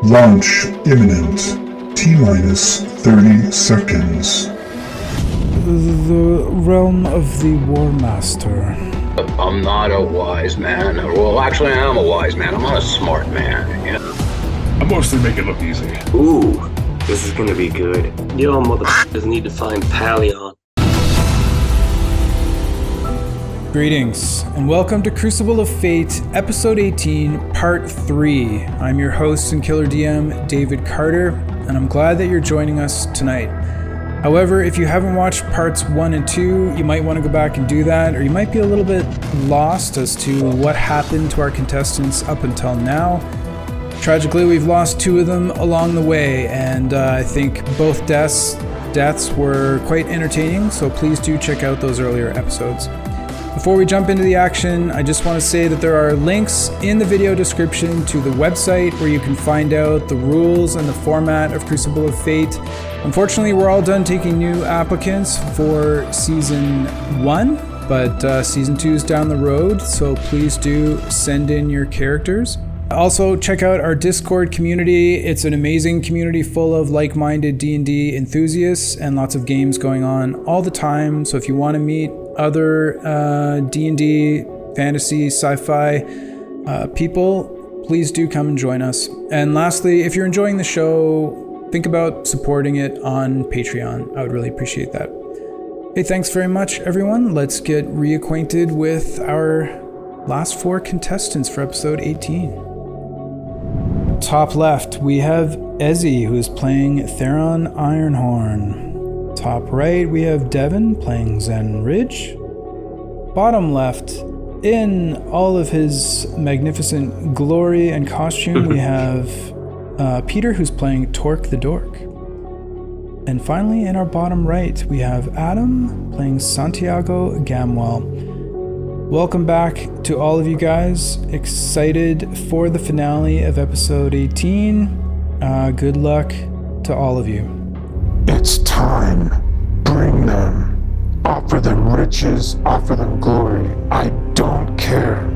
Launch imminent. T-minus 30 seconds. The realm of the War Master. I'm not a wise man. Well, actually, I am a wise man. I'm not a smart man. Yeah. I mostly make it look easy. Ooh, this is gonna be good. Yo, motherfuckers need to find Palion. Greetings, and welcome to Crucible of Fate, Episode 18, Part 3. I'm your host and killer DM, David Carter, and I'm glad that you're joining us tonight. However, if you haven't watched Parts 1 and 2, you might want to go back and do that, or you might be a little bit lost as to what happened to our contestants up until now. Tragically, we've lost 2 of them along the way, and I think both deaths were quite entertaining, so please do check out those earlier episodes. Before we jump into the action, I just want to say that there are links in the video description to the website where you can find out the rules and the format of Crucible of Fate. Unfortunately, we're all done taking new applicants for Season 1, but Season 2 is down the road, so please do send in your characters. Also, check out our Discord community. It's an amazing community full of like-minded D&D enthusiasts and lots of games going on all the time, so if you want to meet other D&D, fantasy, sci-fi people, please do come and join us. And lastly, if you're enjoying the show, think about supporting it on Patreon. I would really appreciate that. Hey, thanks very much, everyone. Let's get reacquainted with our last 4 contestants for episode 18. Top left, we have Ezzy, who is playing Theron Ironhorn. Top right, we have Devin playing Zen Ridge. Bottom left, in all of his magnificent glory and costume, we have Peter, who's playing Torque the Dork. And finally, in our bottom right, we have Adam playing Santiago Gamwell. Welcome back to all of you guys. Excited for the finale of episode 18. Good luck to all of you. It's time. Bring them. Offer them riches, offer them glory. I don't care.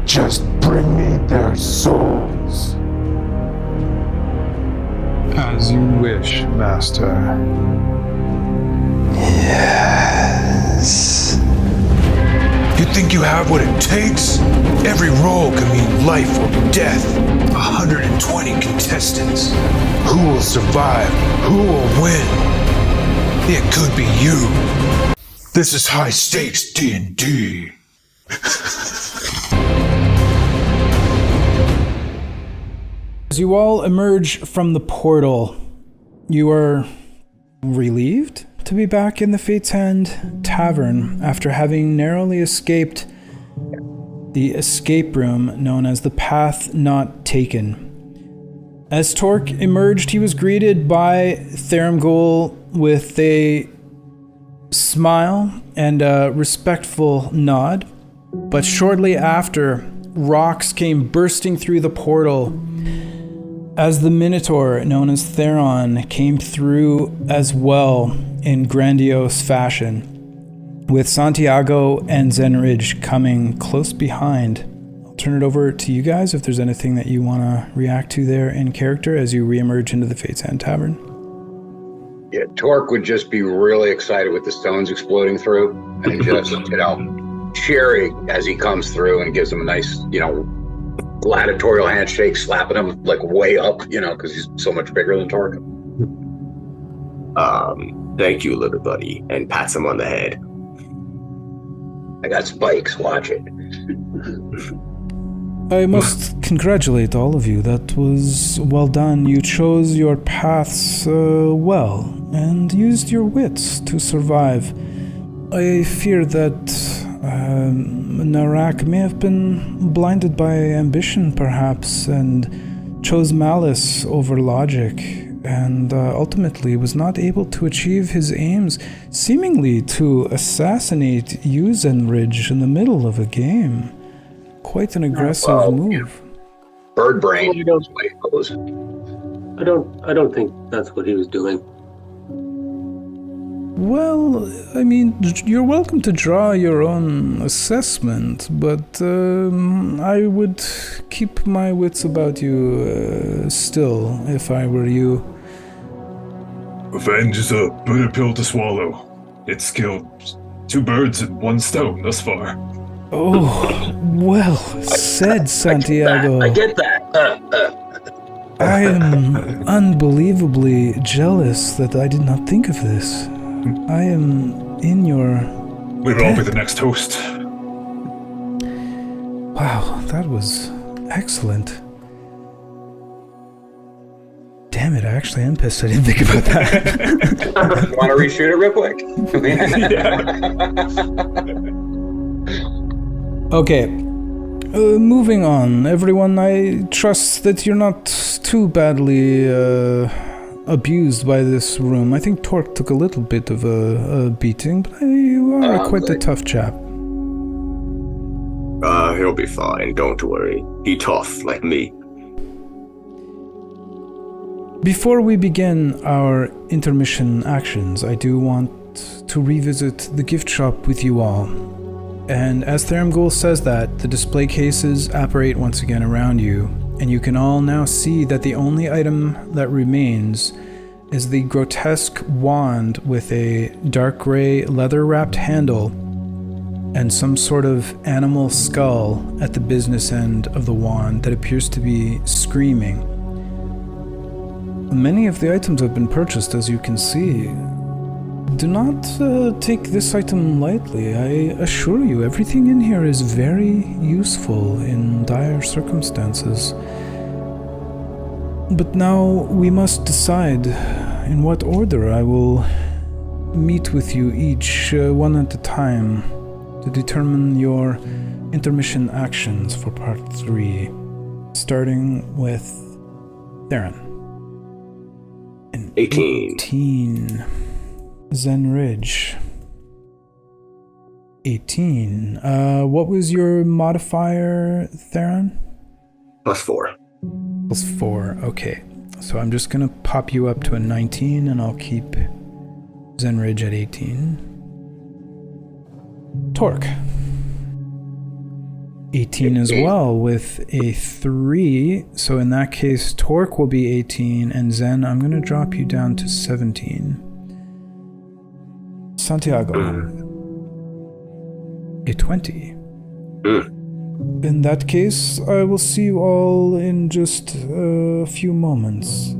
Just bring me their souls. As you wish, Master. Yes. You think you have what it takes? Every roll can mean life or death. 120 contestants. Who will survive? Who will win? It could be you. This is high stakes D&D. As you all emerge from the portal, you are relieved to be back in the Fate's Hand Tavern after having narrowly escaped the escape room known as the Path Not Taken. As Torque emerged, he was greeted by Theramgul with a smile and a respectful nod, but shortly after, rocks came bursting through the portal as the Minotaur, known as Theron, came through as well in grandiose fashion, with Santiago and Zenridge coming close behind. I'll turn it over to you guys if there's anything that you want to react to there in character as you reemerge into the Fate's Hand Tavern. Yeah, Torque would just be really excited with the stones exploding through and just, cheering as he comes through and gives him a nice, gladiatorial handshake, slapping him like way up, because he's so much bigger than Torque. Thank you, little buddy, and pats him on the head. I got spikes, watch it. I must congratulate all of you. That was well done. You chose your paths well and used your wits to survive. I fear that Narak may have been blinded by ambition, perhaps, and chose malice over logic, and ultimately was not able to achieve his aims, seemingly to assassinate you, Zenridge, in the middle of a game. Quite an aggressive move. Bird brain. I don't think that's what he was doing. Well, I mean, you're welcome to draw your own assessment, but I would keep my wits about you still, if I were you. Revenge is a bitter pill to swallow. It's killed 2 birds and 1 stone thus far. Oh, well said, Santiago. I get that. I am unbelievably jealous that I did not think of this. I am in your... We'll all be the next host. Wow, that was excellent. Damn it, I actually am pissed I didn't think about that. Want to reshoot it real quick? Okay, moving on. Everyone, I trust that you're not too badly abused by this room. I think Torque took a little bit of a beating, but you are quite the tough chap. He'll be fine, don't worry. He tough like me. Before we begin our intermission actions, I do want to revisit the gift shop with you all. And as Theramgul says that, the display cases apparate once again around you, and you can all now see that the only item that remains is the grotesque wand with a dark gray leather-wrapped handle and some sort of animal skull at the business end of the wand that appears to be screaming. Many of the items have been purchased, as you can see. Do not take this item lightly. I assure you, everything in here is very useful in dire circumstances. But now we must decide in what order I will meet with you each, one at a time, to determine your intermission actions for part 3, starting with Tavern. 18. Zen Ridge. 18. What was your modifier, Theron? +4. +4, okay. So I'm just gonna pop you up to a 19 and I'll keep Zen Ridge at 18. Torque. 18 as well with a 3. So in that case, Torque will be 18 and Zen, I'm gonna drop you down to 17. Santiago. A 20. In that case, I will see you all in just a few moments.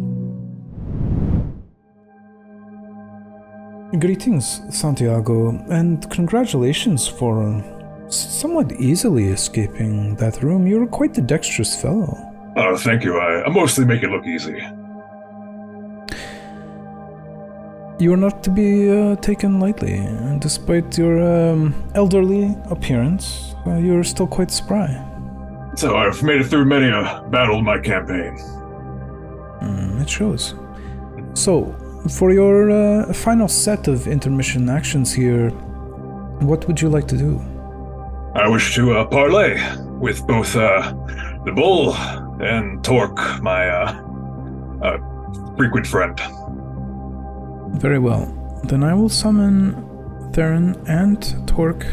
Greetings, Santiago, and congratulations for somewhat easily escaping that room. You're quite the dexterous fellow. Oh, thank you. I mostly make it look easy. You are not to be taken lightly. Despite your elderly appearance, you're still quite spry. So I've made it through many a battle in my campaign. It shows. So, for your final set of intermission actions here, what would you like to do? I wish to parlay with both the bull and Torque, my frequent friend. Very well. Then I will summon Theron and Torque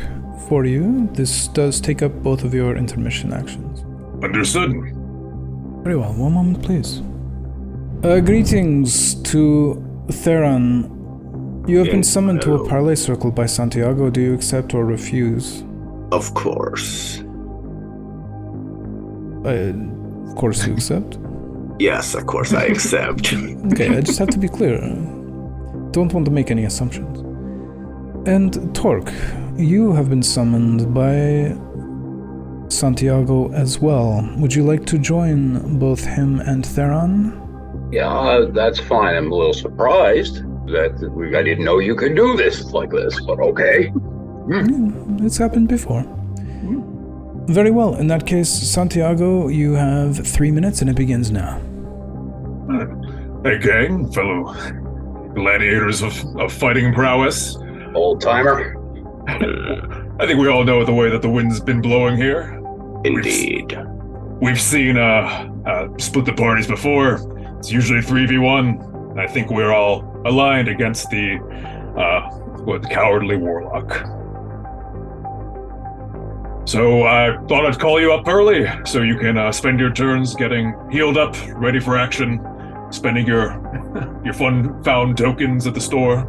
for you. This does take up both of your intermission actions. Understood. Very well. One moment, please. Greetings to Theron. You have been summoned to a parlay circle by Santiago. Do you accept or refuse? Of course. Of course you accept? Yes, of course I accept. Okay, I just have to be clear. Don't want to make any assumptions. And Torque, you have been summoned by Santiago as well. Would you like to join both him and Theron? Yeah, that's fine. I'm a little surprised that I didn't know you could do this like this, but okay. It's happened before. Very well. In that case, Santiago, you have 3 minutes and it begins now. Hey, gang, fellow gladiators of fighting prowess. Old timer. I think we all know the way that the wind's been blowing here. Indeed. We've seen split the parties before. It's usually 3v1. I think we're all aligned against the The cowardly warlock. So I thought I'd call you up early so you can spend your turns getting healed up, ready for action, spending your found tokens at the store.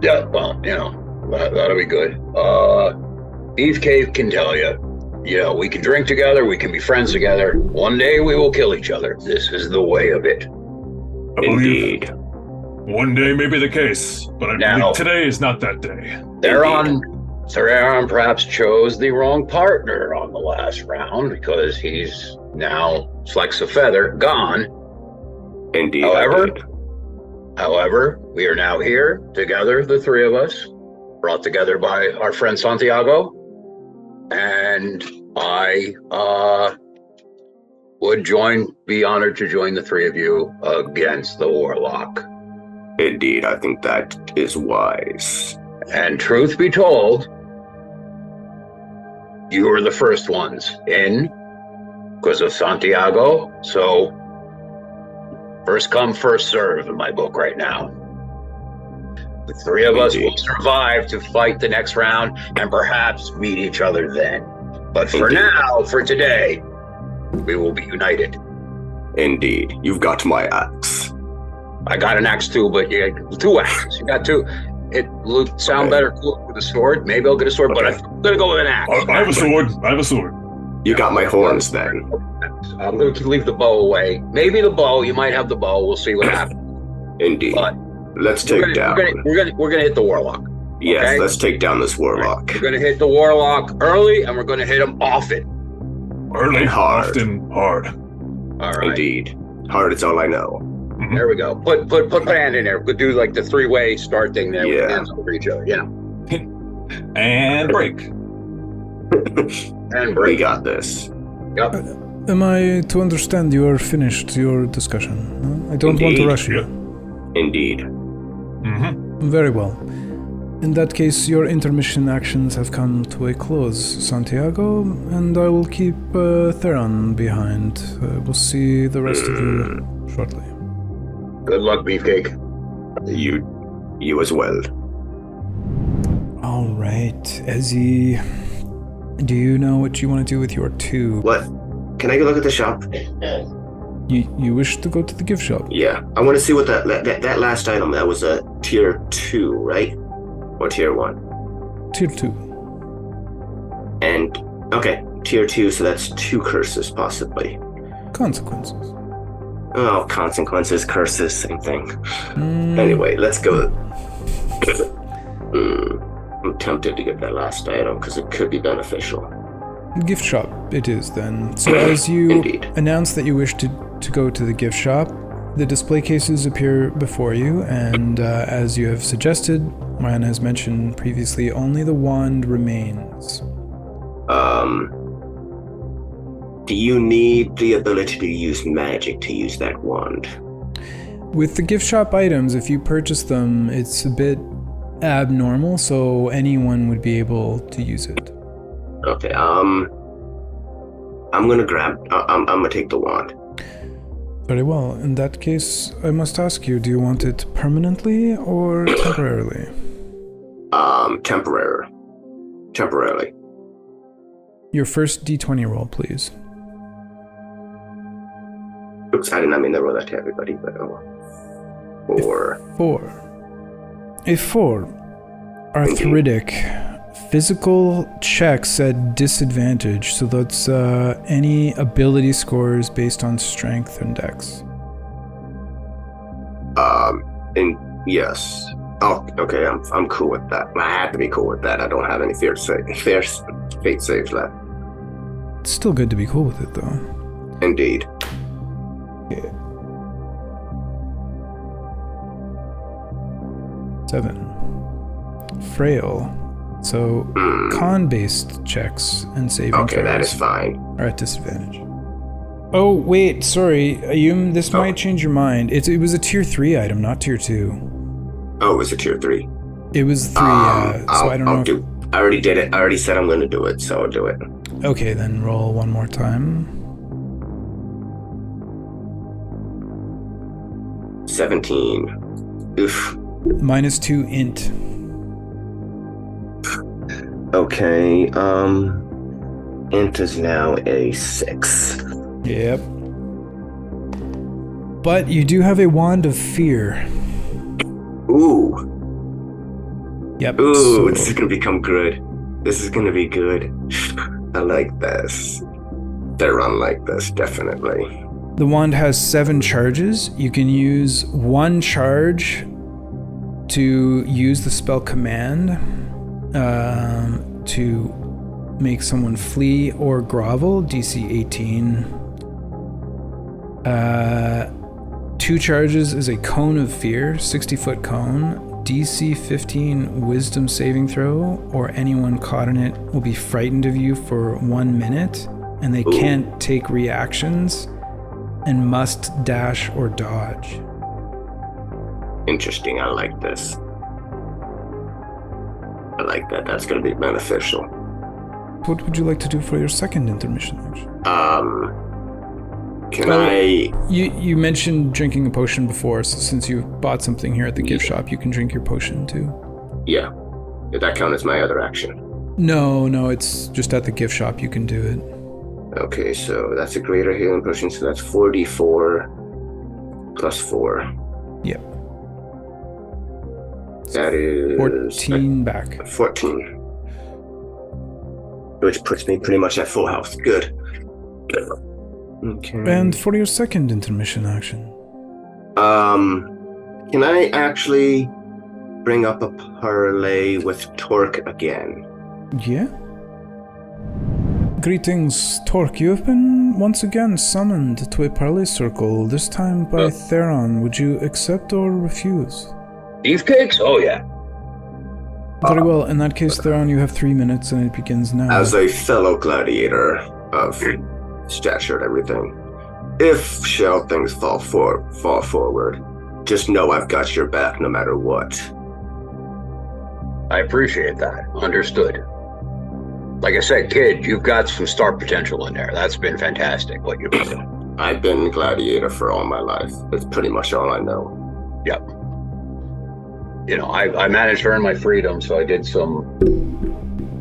Yeah, well, that'll be good. Beefcake can tell you, we can drink together, we can be friends together. One day we will kill each other. This is the way of it. I believe one day may be the case, but I believe today is not that day. Theron perhaps chose the wrong partner on the last round because he's now flecks of feather gone. Indeed. However, we are now here together, the three of us, brought together by our friend Santiago, and I would be honored to join the three of you against the warlock. Indeed, I think that is wise. And truth be told, you were the first ones in because of Santiago, so first come, first serve in my book right now. The three of us will survive to fight the next round and perhaps meet each other then. But for now, for today, we will be united. Indeed. You've got my axe. I got an axe too, but you got 2 axes. You got 2. It would sound better with a sword. Maybe I'll get a sword, but I'm going to go with an axe. I have a sword. You got my horns then. I'm going to leave the bow away. Maybe the bow. You might have the bow. We'll see what happens. Indeed. But let's take down. We're gonna hit the warlock. Yes, okay? Let's take down this warlock. We're gonna hit the warlock early, and we're gonna hit him often. Early, hard. Often, hard. All right. Indeed. Hard is all I know. Mm-hmm. There we go. Put Pan in there. We'll do like the 3-way start thing there. Yeah. With hands over each other. And break. And break. We got this. Yep. Am I to understand you are finished your discussion? I don't want to rush you. Indeed. Mm-hmm. Very well. In that case, your intermission actions have come to a close, Santiago, and I will keep Theron behind. We'll see the rest of you shortly. Good luck, Beefcake. You as well. All right, Ezzy, do you know what you want to do with your 2? What? Can I go look at the shop? You wish to go to the gift shop? Yeah, I want to see what that last item, that was a tier 2, right? Or tier 1? Tier 2. And, okay, tier 2, so that's 2 curses, possibly. Consequences. Oh, consequences, curses, same thing. Anyway, let's go. I'm tempted to get that last item, because it could be beneficial. Gift shop it is, then. So as you announce that you wish to go to the gift shop, the display cases appear before you, and as you have suggested, Ryan has mentioned previously, only the wand remains. Do you need the ability to use magic to use that wand? With the gift shop items, if you purchase them, it's a bit abnormal, so anyone would be able to use it. Okay, I'm gonna take the wand. Very well. In that case, I must ask you, do you want it permanently or temporarily? Temporarily. Your first d20 roll, please. Oops, I did not mean to roll that to everybody, but 4. 4. A 4. Arthritic. Physical checks at disadvantage, so that's any ability scores based on strength and dex. And yes. Oh, okay, I'm cool with that. I have to be cool with that. I don't have any fate saves left. It's still good to be cool with it, though. Indeed. Yeah. 7. Frail. So, con-based checks and saving Okay, throws that is fine. are at disadvantage. Oh, wait, sorry. This might change your mind. It was a tier 3 item, not tier 2. Oh, it was a tier 3. It was 3, so I don't know. I already did it. I already said I'm going to do it, so I'll do it. Okay, then roll one more time. 17. Oof. -2 int. Okay, int is now a 6. Yep. But you do have a wand of fear. Ooh. Yep. Ooh, this is gonna become good. This is gonna be good. I like this. They're unlike this, definitely. The wand has 7 charges. You can use 1 charge to use the spell command to make someone flee or grovel, DC 18. 2 charges is a cone of fear, 60-foot cone, DC 15 wisdom saving throw, or anyone caught in it will be frightened of you for 1 minute, and they can't take reactions and must dash or dodge. Interesting, I like this. I like that. That's going to be beneficial. What would you like to do for your second intermission action? You mentioned drinking a potion before, so since you bought something here at the gift shop, you can drink your potion too. Yeah. Did that count as my other action? No, it's just at the gift shop you can do it. Okay, so that's a greater healing potion, so that's 4d4 plus 4. Yep. That is 14 back. 14. Which puts me pretty much at full health. Good. Okay. And for your second intermission action? Can I actually bring up a parlay with Torque again? Yeah. Greetings, Torque. You have been once again summoned to a parley circle, this time by Theron. Would you accept or refuse? Beefcakes? Oh, yeah. Very well. In that case, Theron, you have 3 minutes and it begins now. As a fellow gladiator of stature and everything, if shall things fall forward, just know I've got your back no matter what. I appreciate that. Understood. Like I said, kid, you've got some star potential in there. That's been fantastic, what you've been doing. I've been gladiator for all my life. That's pretty much all I know. Yep. You know, I managed to earn my freedom, so I did some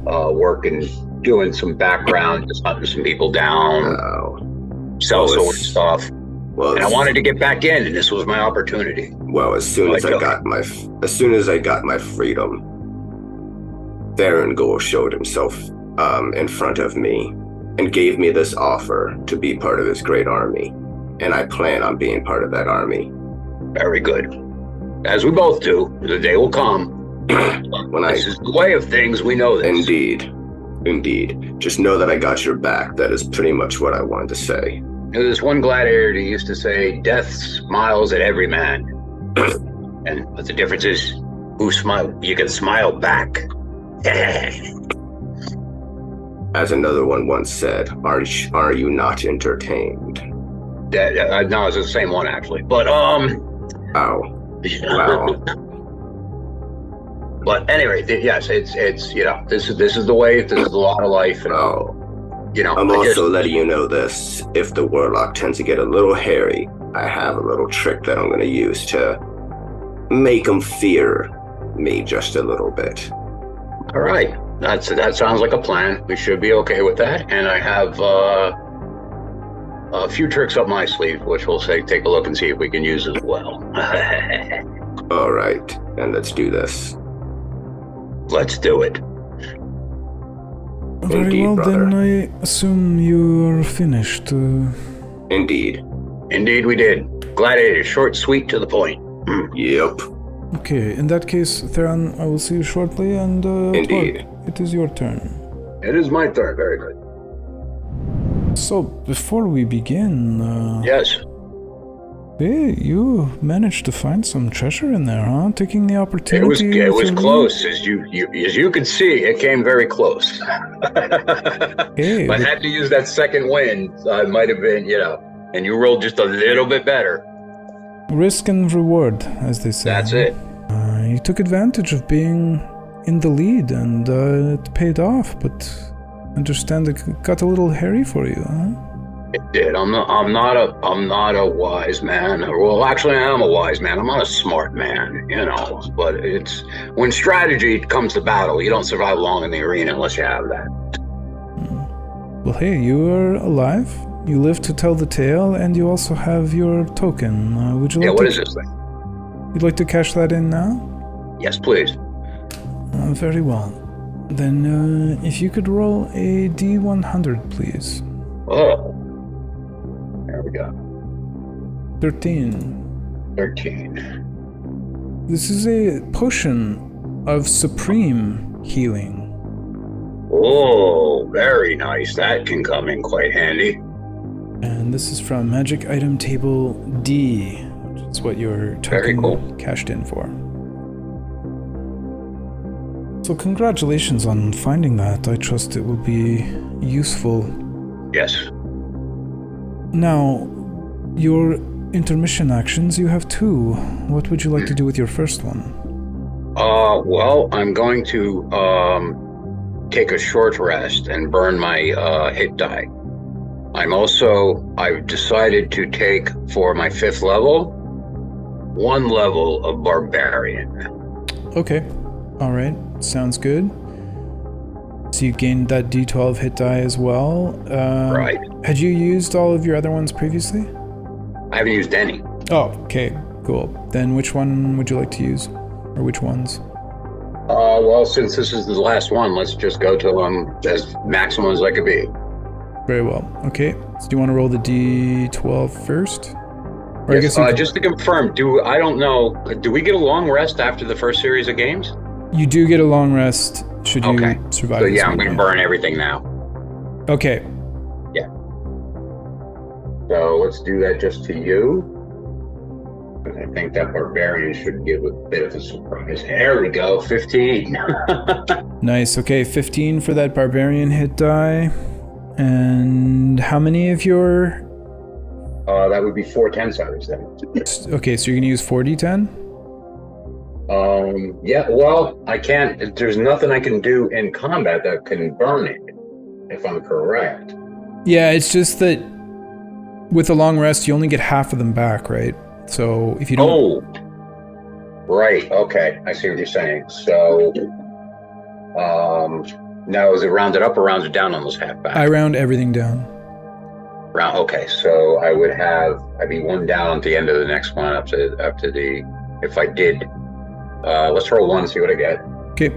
work and doing some background, just hunting some people down, sell sword stuff. Well, and I wanted to get back in, and this was my opportunity. Well, as soon as I got my freedom, Theron Gore showed himself in front of me and gave me this offer to be part of his great army, and I plan on being part of that army. Very good. As we both do, the day will come. This is the way of things, we know this. Indeed. Just know that I got your back. That is pretty much what I wanted to say. There's this one gladiator who used to say, death smiles at every man. But the difference is, who smile? You can smile back. As another one once said, are you not entertained? No, it's the same one, actually. But, Wow. But anyway, yes, it's you know, this is the way. This is a lot of life, and you know. I'm also letting you know this. If the warlock tends to get a little hairy, I have a little trick that I'm going to use to make him fear me just a little bit. All right, that sounds like a plan. We should be okay with that. And I have a few tricks up my sleeve, which we'll take a look and see if we can use as well. All right, and let's do this. Let's do it. Very Indeed, well, brother. then I assume you are finished. Indeed, we did. Gladiator, short, sweet, to the point. Yep. Okay, in that case, Theron, I will see you shortly, and Indeed. Torque, it is your turn. It is my turn. Very good. So, before we begin... Yes. Hey, you managed to find some treasure in there, huh? Taking the opportunity... It was close. As you could see, it came very close. Hey, if I had to use that second wind, I might have been, you know, and you rolled just a little bit better. Risk and reward, as they say. That's it. You took advantage of being in the lead, and it paid off, but... understand it got a little hairy for you, huh? It did. I'm not a wise man. Well, actually, I am a wise man. I'm not a smart man, But it's when strategy comes to battle, you don't survive long in the arena unless you have that. Well, hey, you are alive. You live to tell the tale, and you also have your token. Would you like What to... is this thing? You'd like to cash that in now? Yes, please. Very well. Then, if you could roll a D100, please. Oh. There we go. 13. 13. This is a potion of supreme healing. Oh, very nice. That can come in quite handy. And this is from Magic Item Table D, which is what your token cashed in for. So congratulations on finding that. I trust it will be useful. Yes. Now, your intermission actions, you have 2. What would you like to do with your first one? Well, I'm going to take a short rest and burn my hit die. I've decided to take, for my 5th level, 1 level of Barbarian. Okay. Alright. Sounds good. So you gained that D12 hit die as well. Right. Had you used all of your other ones previously? I haven't used any. Oh, okay. Cool. Then which one would you like to use? Or which ones? Well, since this is the last one, let's just go to as maximum as I could be. Very well. Okay. So do you want to roll the D12 first? Or Yes, just to confirm, I don't know, do we get a long rest after the first series of games? You do get a long rest should you survive. So yeah, I'm going to burn everything now. Okay. Yeah. So let's do that just to you. I think that Barbarian should give a bit of a surprise. There we go, 15. Nice. Okay, 15 for that Barbarian hit die. And how many of your... That would be 4 10-siders then. Okay, so you're going to use 4d10? Yeah, well, I can't. There's nothing I can do in combat that can burn it, if I'm correct. Yeah, it's just that with a long rest, you only get half of them back, right? So if you don't... Oh, right. Okay, I see what you're saying. So, now is it rounded up or rounded down on those half back? I round everything down. Okay, so I'd be 1 down at the end of the next one up to the, if I did, let's roll 1 and see what I get. Okay.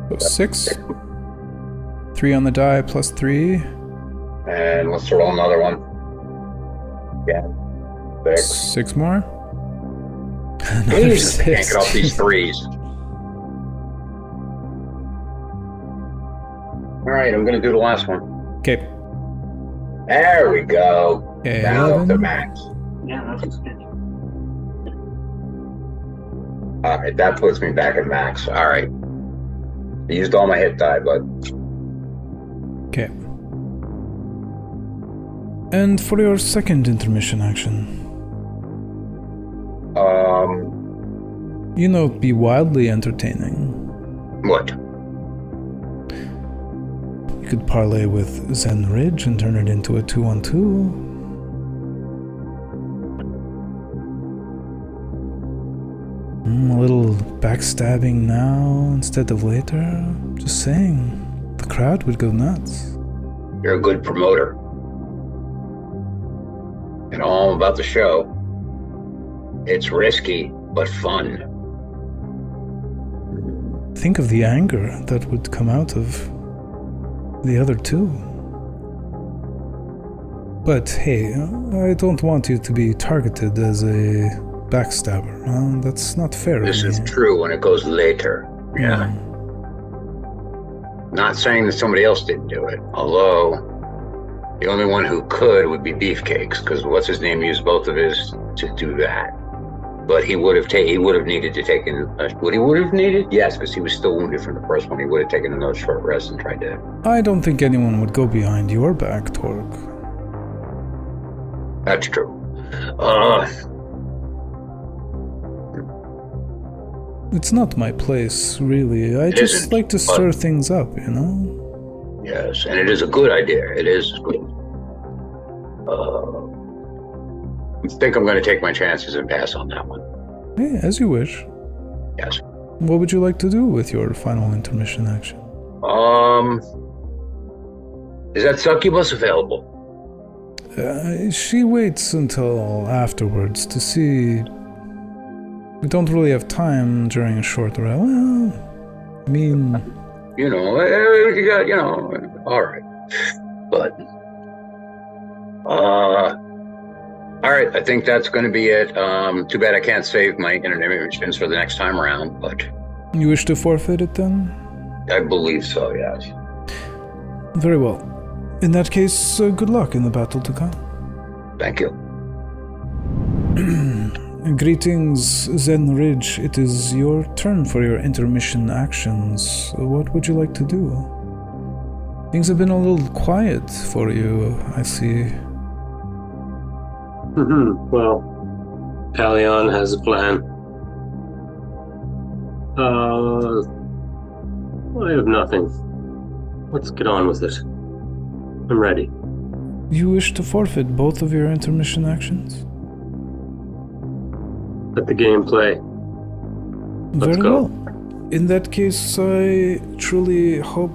So 6. 3 on the die plus 3. And let's roll another one. Yeah. 6 more. Jesus, I can't get off these 3s. All right, I'm gonna do the last one. Okay. There we go. Okay, now 11. up to max. Yeah, that's good. All right, that puts me back at max. All right. I used all my hit die, but... Okay. And for your second intermission action, it'd be wildly entertaining. What? You could parlay with Zen Ridge and turn it into a 2-on-2. A little backstabbing now instead of later. Just saying, the crowd would go nuts. You're a good promoter. And all about the show. It's risky, but fun. Think of the anger that would come out of the other two. But hey, I don't want you to be targeted as a backstabber. That's not fair. This is true when it goes later. Yeah. Not saying that somebody else didn't do it, although the only one who could would be Beefcakes, because what's his name used both of his to do that. But he would have needed to take in. Would he would have needed? Yes, because he was still wounded from the first one. He would have taken another short rest and tried to. I don't think anyone would go behind your back, Torque. That's true. It's not my place, really. I just like to stir things up, you know? Yes, and it is a good idea. It is good. I think I'm going to take my chances and pass on that one. Hey, as you wish. Yes. What would you like to do with your final intermission action? Is that succubus available? She waits until afterwards to see. We don't really have time during a short rest. Well, I mean... You know, you got, you know, all right. But, all right, I think that's going to be it. Too bad I can't save my intermissions for the next time around, but... You wish to forfeit it then? I believe so, yes. Very well. In that case, good luck in the battle to come. Thank you. Greetings, Zen Ridge. It is your turn for your intermission actions. What would you like to do? Things have been a little quiet for you, I see. Well, Palion has a plan. I have nothing. Let's get on with it. I'm ready. You wish to forfeit both of your intermission actions? Let the game play. Let's Very go. well. In that case, I truly hope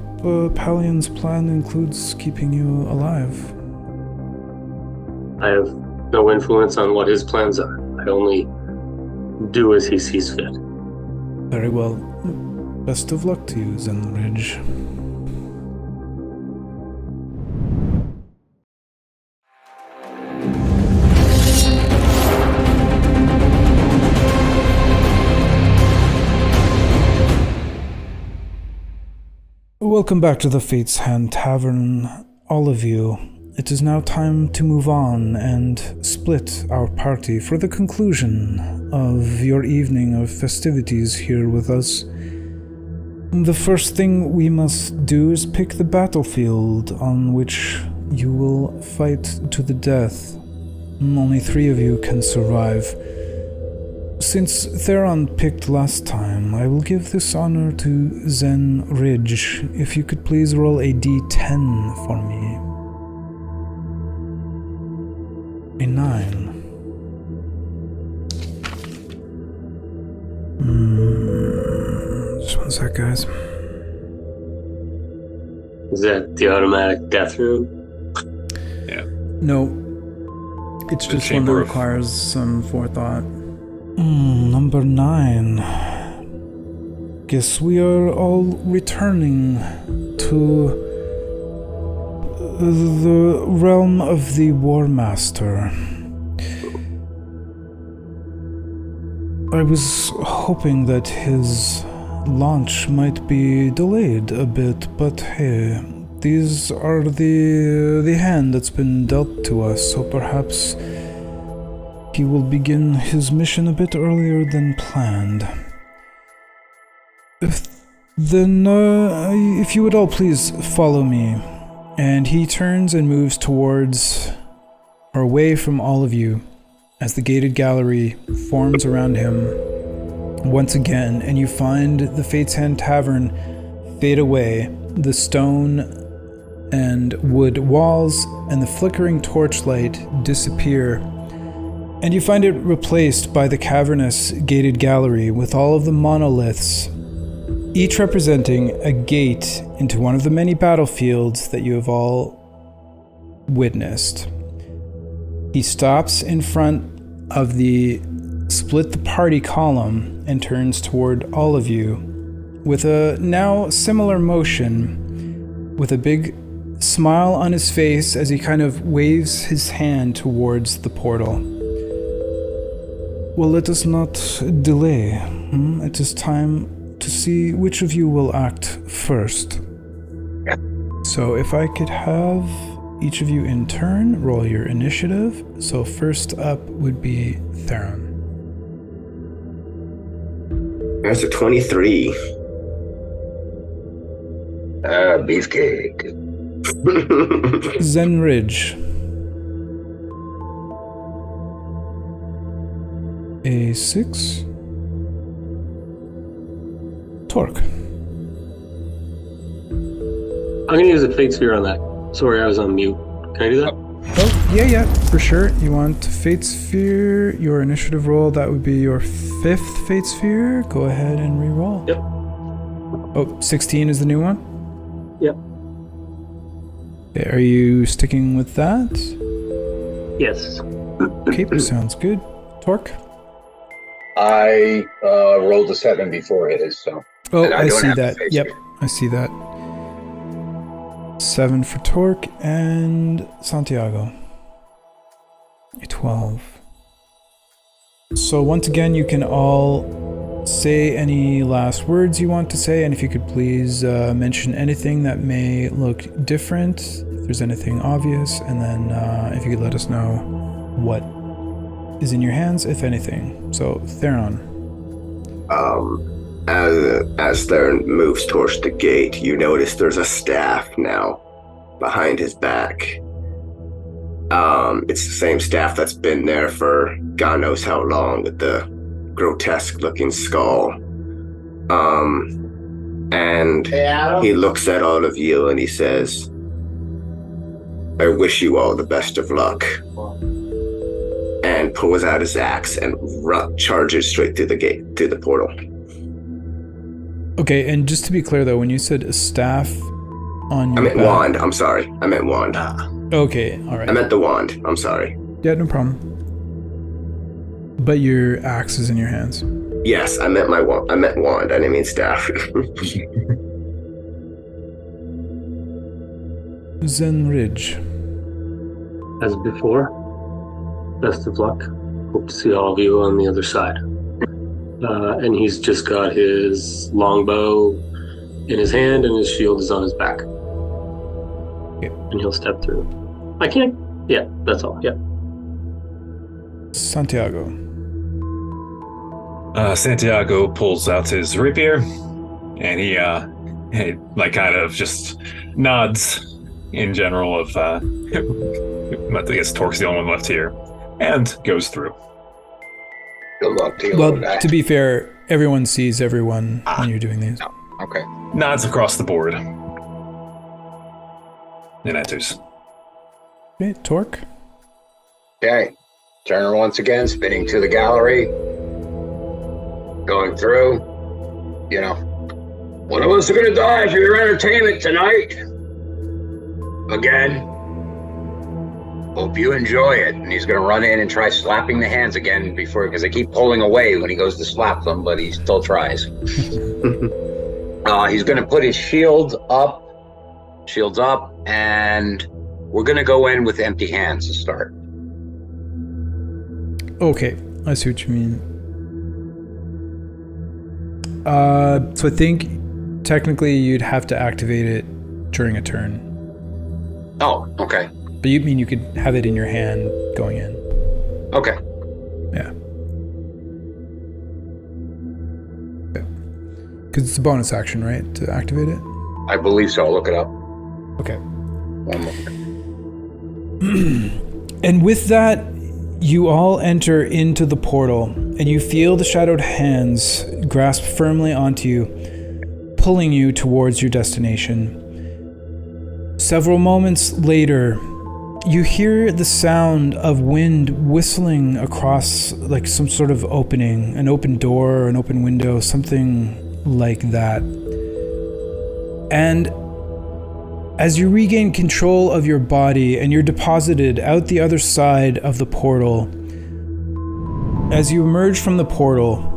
Palion's plan includes keeping you alive. I have no influence on what his plans are. I only do as he sees fit. Very well. Best of luck to you, Zen Ridge. Welcome back to the Fate's Hand Tavern, all of you. It is now time to move on and split our party for the conclusion of your evening of festivities here with us. The first thing we must do is pick the battlefield on which you will fight to the death. Only 3 of you can survive. Since Theron picked last time, I will give this honor to Zen Ridge. If you could please roll a d10 for me. A 9. Just one sec, guys. Is that the automatic death room? No. It's just one that chamber of- requires some forethought. Number 9. Guess we are all returning to the realm of the War Master. I was hoping that his launch might be delayed a bit, but hey, these are the hand that's been dealt to us, so perhaps he will begin his mission a bit earlier than planned. If you would all please follow me. And he turns and moves towards, or away from all of you, as the gated gallery forms around him once again, and you find the Fate's Hand Tavern fade away, the stone and wood walls and the flickering torchlight disappear, and you find it replaced by the cavernous gated gallery with all of the monoliths, each representing a gate into one of the many battlefields that you have all witnessed. He stops in front of the split the party column and turns toward all of you with a now similar motion, with a big smile on his face as he kind of waves his hand towards the portal. Well, let us not delay. It is time to see which of you will act first. So if I could have each of you in turn roll your initiative. So first up would be Theron. That's a 23. Beefcake. Zen Ridge. A 6. Torque. I'm gonna use a fate sphere on that. Sorry, I was on mute. Can I do that? Oh, yeah, for sure. You want Fate Sphere, your initiative roll, that would be your 5th Fate Sphere. Go ahead and re-roll. Yep. Oh, 16 is the new one? Yep. Okay, are you sticking with that? Yes. Okay, sounds good. Torque? I rolled a 7 before his, so. Oh, and I don't see have that. the face Yep, sphere. I see that. 7 for Torque and Santiago. 12. So once again, you can all say any last words you want to say, and if you could please mention anything that may look different, if there's anything obvious, and then if you could let us know what is in your hands, if anything. So, Theron. As Theron moves towards the gate, you notice there's a staff now behind his back. It's the same staff that's been there for God knows how long, with the grotesque looking skull. And he looks at all of you and he says, I wish you all the best of luck. And pulls out his axe and charges straight through the gate, through the portal. Okay, and just to be clear though, when you said a staff on your back... wand, I'm sorry. I meant wand. Okay, alright. I meant the wand, I'm sorry. Yeah, no problem. But your axe is in your hands. Yes, I meant wand. I didn't mean staff. Zenridge. As before, best of luck. Hope to see all of you on the other side. And he's just got his longbow in his hand and his shield is on his back. Okay. And he'll step through. I can't. Yeah, that's all. Yeah. Santiago. Santiago pulls out his rapier, and he kind of just nods in general of, I guess Torque's the only one left here, and goes through. Good luck to you. Well, to be fair, everyone sees everyone when you're doing these. Okay. Nods across the board. And enters. Okay, Torque. Okay. Turner once again, spinning to the gallery. Going through. You know, one of us are going to die for your entertainment tonight. Again. Hope you enjoy it. And he's going to run in and try slapping the hands again because they keep pulling away when he goes to slap them, but he still tries. He's going to put his shields up, and we're going to go in with empty hands to start. Okay, I see what you mean. So I think technically you'd have to activate it during a turn. Oh, okay. But you mean you could have it in your hand going in. Okay. Yeah. Because it's a bonus action, right, to activate it? I believe so. I'll look it up. Okay. One moment. And with that, you all enter into the portal, and you feel the shadowed hands grasp firmly onto you, pulling you towards your destination. Several moments later, you hear the sound of wind whistling across like some sort of opening, an open door or an open window, something like that. And as you regain control of your body and you're deposited out the other side of the portal, as you emerge from the portal,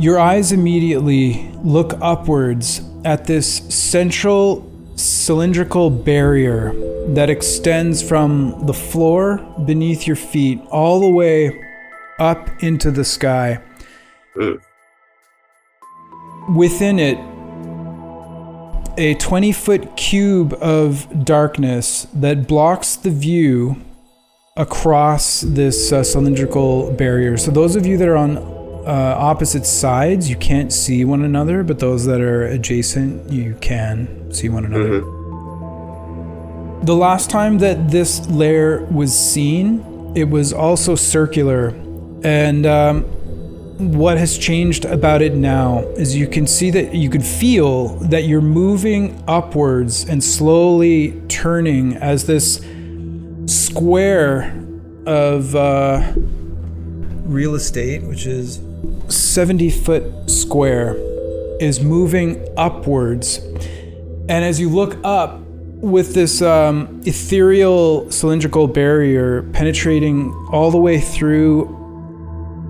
your eyes immediately look upwards at this central cylindrical barrier that extends from the floor beneath your feet all the way up into the sky. Within it, a 20-foot cube of darkness that blocks the view across this cylindrical barrier. So those of you that are on opposite sides, you can't see one another, but those that are adjacent, you can see one another. Mm-hmm. The last time that this lair was seen, it was also circular, and what has changed about it now is you can see that you could feel that you're moving upwards and slowly turning as this square of real estate, which is 70-foot square, is moving upwards. And as you look up with this ethereal cylindrical barrier penetrating all the way through,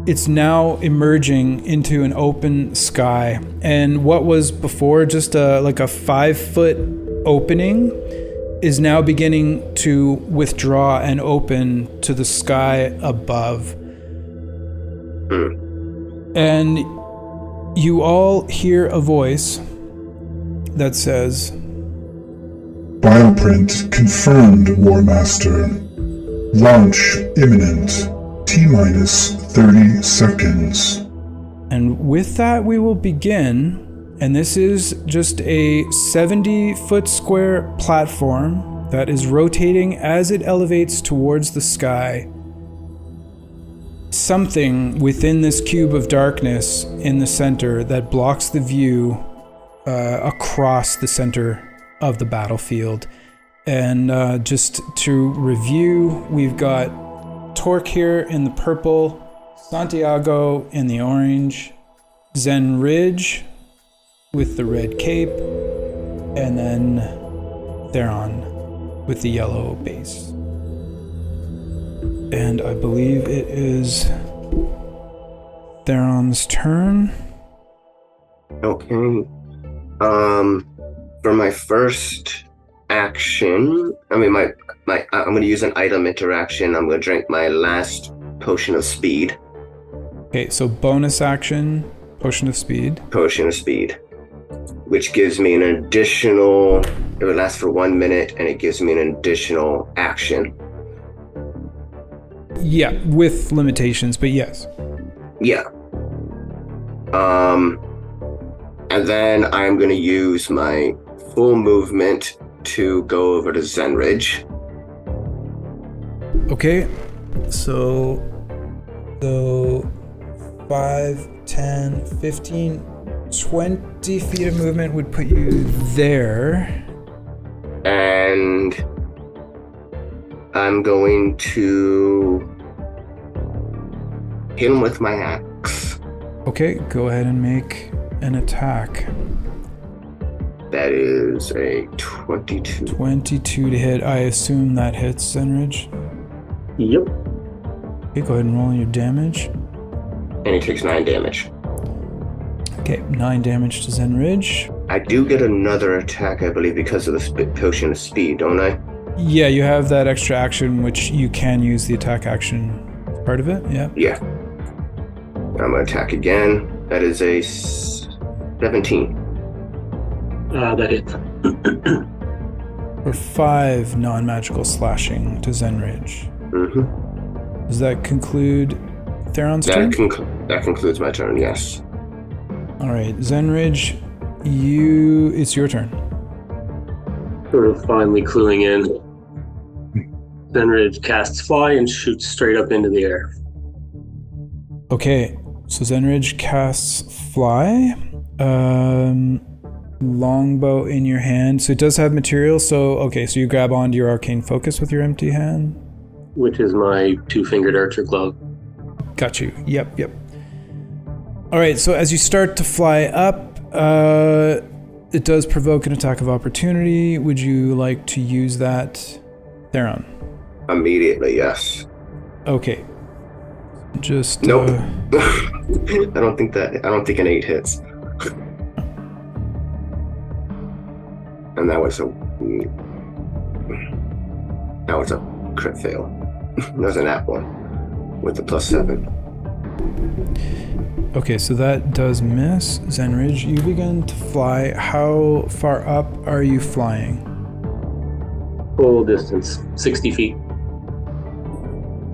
it's now emerging into an open sky. And what was before just like a 5-foot opening is now beginning to withdraw and open to the sky above. And you all hear a voice that says, Bioprint confirmed, War Master. Launch imminent. T-minus 30 seconds. And with that, we will begin. And this is just a 70-foot square platform that is rotating as it elevates towards the sky. Something within this cube of darkness in the center that blocks the view across the center of the battlefield. And just to review, we've got Torque here in the purple, Santiago in the orange, Zen Ridge with the red cape, and then Theron with the yellow base. And I believe it is Theron's turn. Okay. For my first action, I'm going to use an item interaction. I'm going to drink my last potion of speed. Okay, so bonus action, potion of speed. Potion of speed, which gives me an additional, it would last for 1 minute, and it gives me an additional action. Yeah, with limitations, but yes. Yeah. And then I'm going to use my full movement to go over to Zen Ridge. Okay, so 5, 10, 15, 20 feet of movement would put you there. And I'm going to hit him with my axe. Okay, go ahead and make an attack. That is a 22. 22 to hit. I assume that hits, Zenridge. Yep. Okay, go ahead and roll your damage. And he takes 9 damage. Okay, 9 damage to Zenridge. I do get another attack, I believe, because of the potion of speed, don't I? Yeah, you have that extra action, which you can use the attack action as part of it, yeah. Yeah. I'm going to attack again. That is a 17. That hits. For 5 non-magical slashing to Zenridge. Mm-hmm. Does that conclude Theron's turn? That concludes my turn, yes. Alright, Zenridge, it's your turn. Sort of finally cluing in. Zenridge casts Fly and shoots straight up into the air. Okay, so Zenridge casts Fly. Longbow in your hand. So it does have material, so you grab onto your arcane focus with your empty hand. Which is my 2-fingered archer glove. Got you. Yep. Alright, so as you start to fly up, it does provoke an attack of opportunity. Would you like to use that, Theron? Immediately, yes. Okay. Just nope. I don't think an 8 hits. And that was a crit fail. That was an nat 1 with the +7. Okay, so that does miss. Zenridge, you begin to fly. How far up are you flying? Full distance, 60 feet.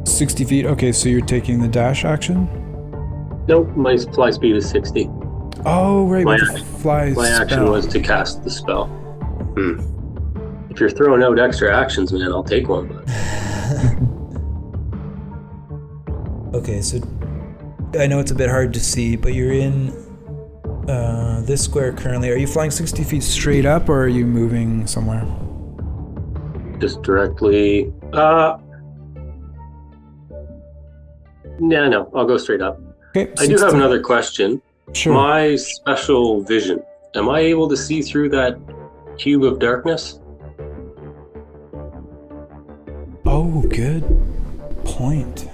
60 feet? Okay, so you're taking the dash action? Nope, my fly speed is 60. Oh, right, my spell action was to cast the spell. Hmm. If you're throwing out extra actions, man, I'll take one. But... Okay, so I know it's a bit hard to see, but you're in this square currently. Are you flying 60 feet straight up, or are you moving somewhere? Just directly. No, I'll go straight up. Okay. I do have another question. Sure. My special vision. Am I able to see through that cube of darkness? Oh, good point.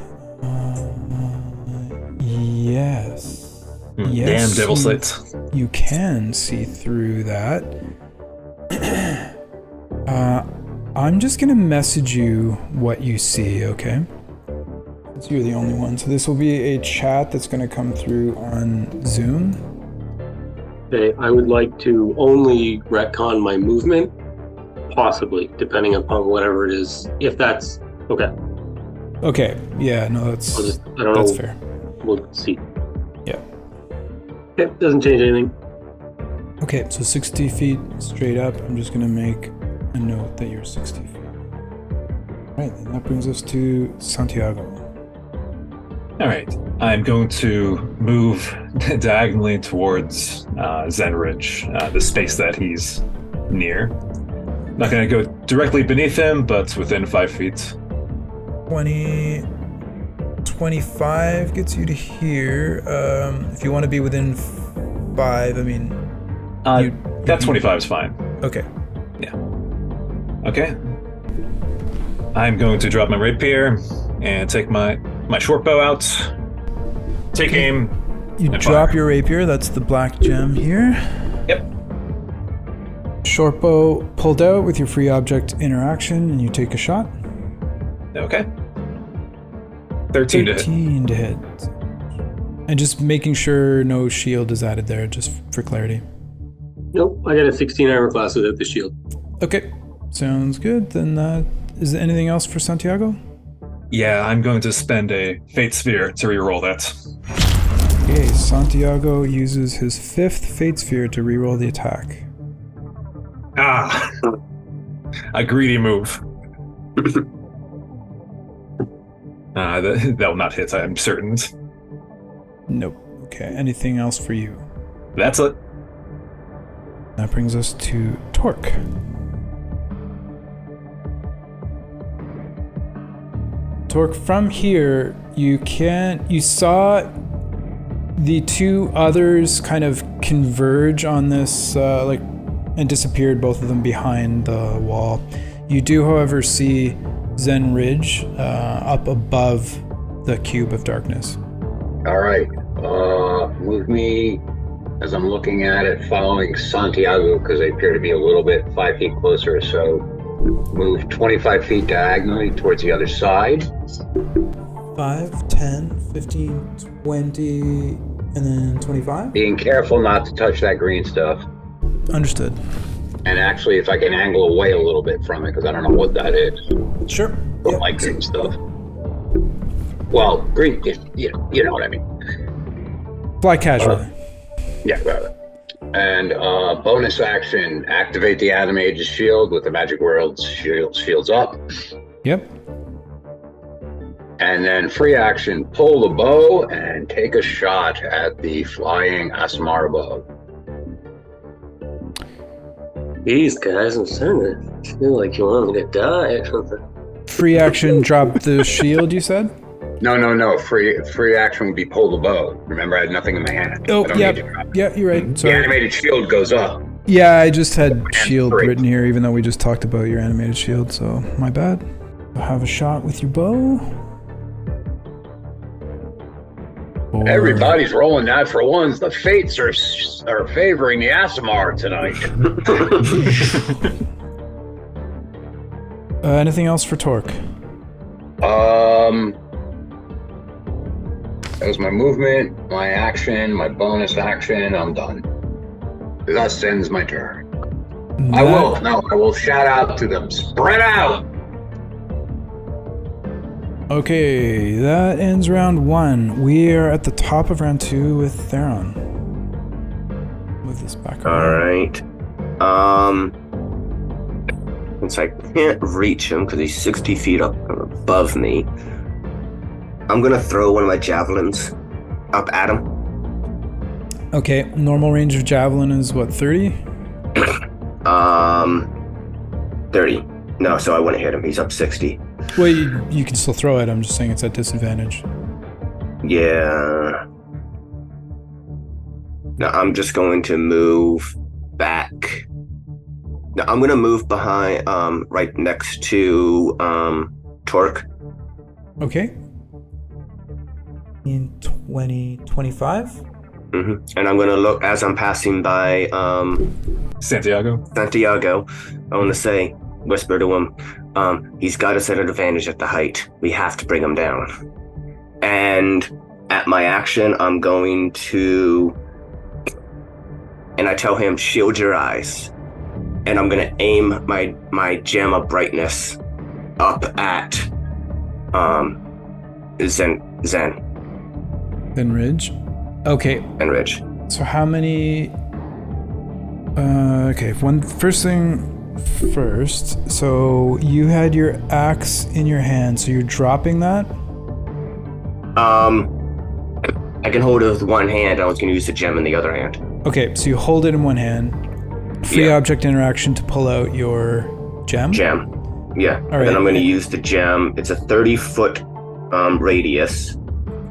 Yes. Damn devil slits. You can see through that. I'm just gonna message you what you see, okay? Since you're the only one. So this will be a chat that's gonna come through on Zoom. Okay, I would like to only retcon my movement, possibly, depending upon whatever it is. If that's okay. Okay. Yeah. No, that's I don't that's know. fair. We'll see. Yeah. Okay, doesn't change anything. Okay. So 60 feet straight up. I'm just gonna make a note that you're 60 feet. All right. Then that brings us to Santiago. All right. I'm going to move diagonally towards Zen Ridge, the space that he's near. Not going to go directly beneath him, but within 5 feet. 25 gets you to here. If you want to be within 5, I mean... that 25 is fine. Okay. Yeah. Okay. I'm going to drop my rapier and take my short bow out. Take aim. You and drop fire. your rapier. That's the black gem here. Yep. Short bow pulled out with your free object interaction, and you take a shot. Okay. 13 to hit. 13 to hit. And just making sure no shield is added there, just for clarity. Nope, I got a 16 armor class without the shield. Okay, sounds good. Then is there anything else for Santiago? Yeah, I'm going to spend a Fate Sphere to reroll that. Okay, Santiago uses his 5th Fate Sphere to reroll the attack. Ah! A greedy move. That will not hit, I'm certain. Nope. Okay, anything else for you? That's it. That brings us to Torque. Torque, from here, you saw the two others kind of converge on this, and disappeared, both of them behind the wall. You do, however, see Zen Ridge up above the cube of darkness. All right. Move me as I'm looking at it, following Santiago, because they appear to be a little bit 5 feet closer. So move 25 feet diagonally towards the other side. 5, 10, 15, 20, and then 25? Being careful not to touch that green stuff. Understood. And actually, if I can angle away a little bit from it, because I don't know what that is. Sure. Don't like green stuff. Well, green, you know what I mean. Fly casually. Yeah, got it. And bonus action, activate the Animated Shield with the Magic World's shields up. Yep. And then free action, pull the bow and take a shot at the flying Asmara bow. These guys, I'm starting to feel like you want me to die or something. Free action, drop the shield, you said? No. Free action would be pull the bow. Remember, I had nothing in my hand. Oh, I don't yeah. need to drop it. Yeah, you're right. The Sorry. animated shield goes up. Yeah, I just had shield free. written here, even though we just talked about your animated shield, so my bad. Have a shot with your bow. Or... Everybody's rolling that for ones. The fates are favoring the Aasimar tonight. Anything else for Torque? That was my movement, my action, my bonus action. I'm done. Thus ends my turn. I will shout out to them. Spread out! Okay, that ends round 1. We are at the top of round 2 with Theron. Move this back around. Alright. Since I can't reach him because he's 60 feet up above me, I'm gonna throw one of my javelins up at him. Okay, normal range of javelin is what, 30? 30. No, so I wouldn't hit him. He's up 60. Well, you can still throw it. I'm just saying it's at disadvantage. Yeah. No, I'm just going to move back. No, I'm going to move behind, right next to Torque. Okay. In 20, 25? Mm-hmm. And I'm going to look as I'm passing by Santiago. I want to say, whisper to him, he's got us at an advantage at the height. We have to bring him down. And at my action, I'm going to... And I tell him, shield your eyes. And I'm going to aim my gem of brightness up at Zen Ridge? Okay. and Ridge. So how many... okay, first thing first. So you had your axe in your hand, so you're dropping that? I can hold it with one hand. I was going to use the gem in the other hand. Okay, so you hold it in one hand. Free object interaction to pull out your gem? Yeah. All right. Then I'm going to use the gem. It's a 30-foot radius.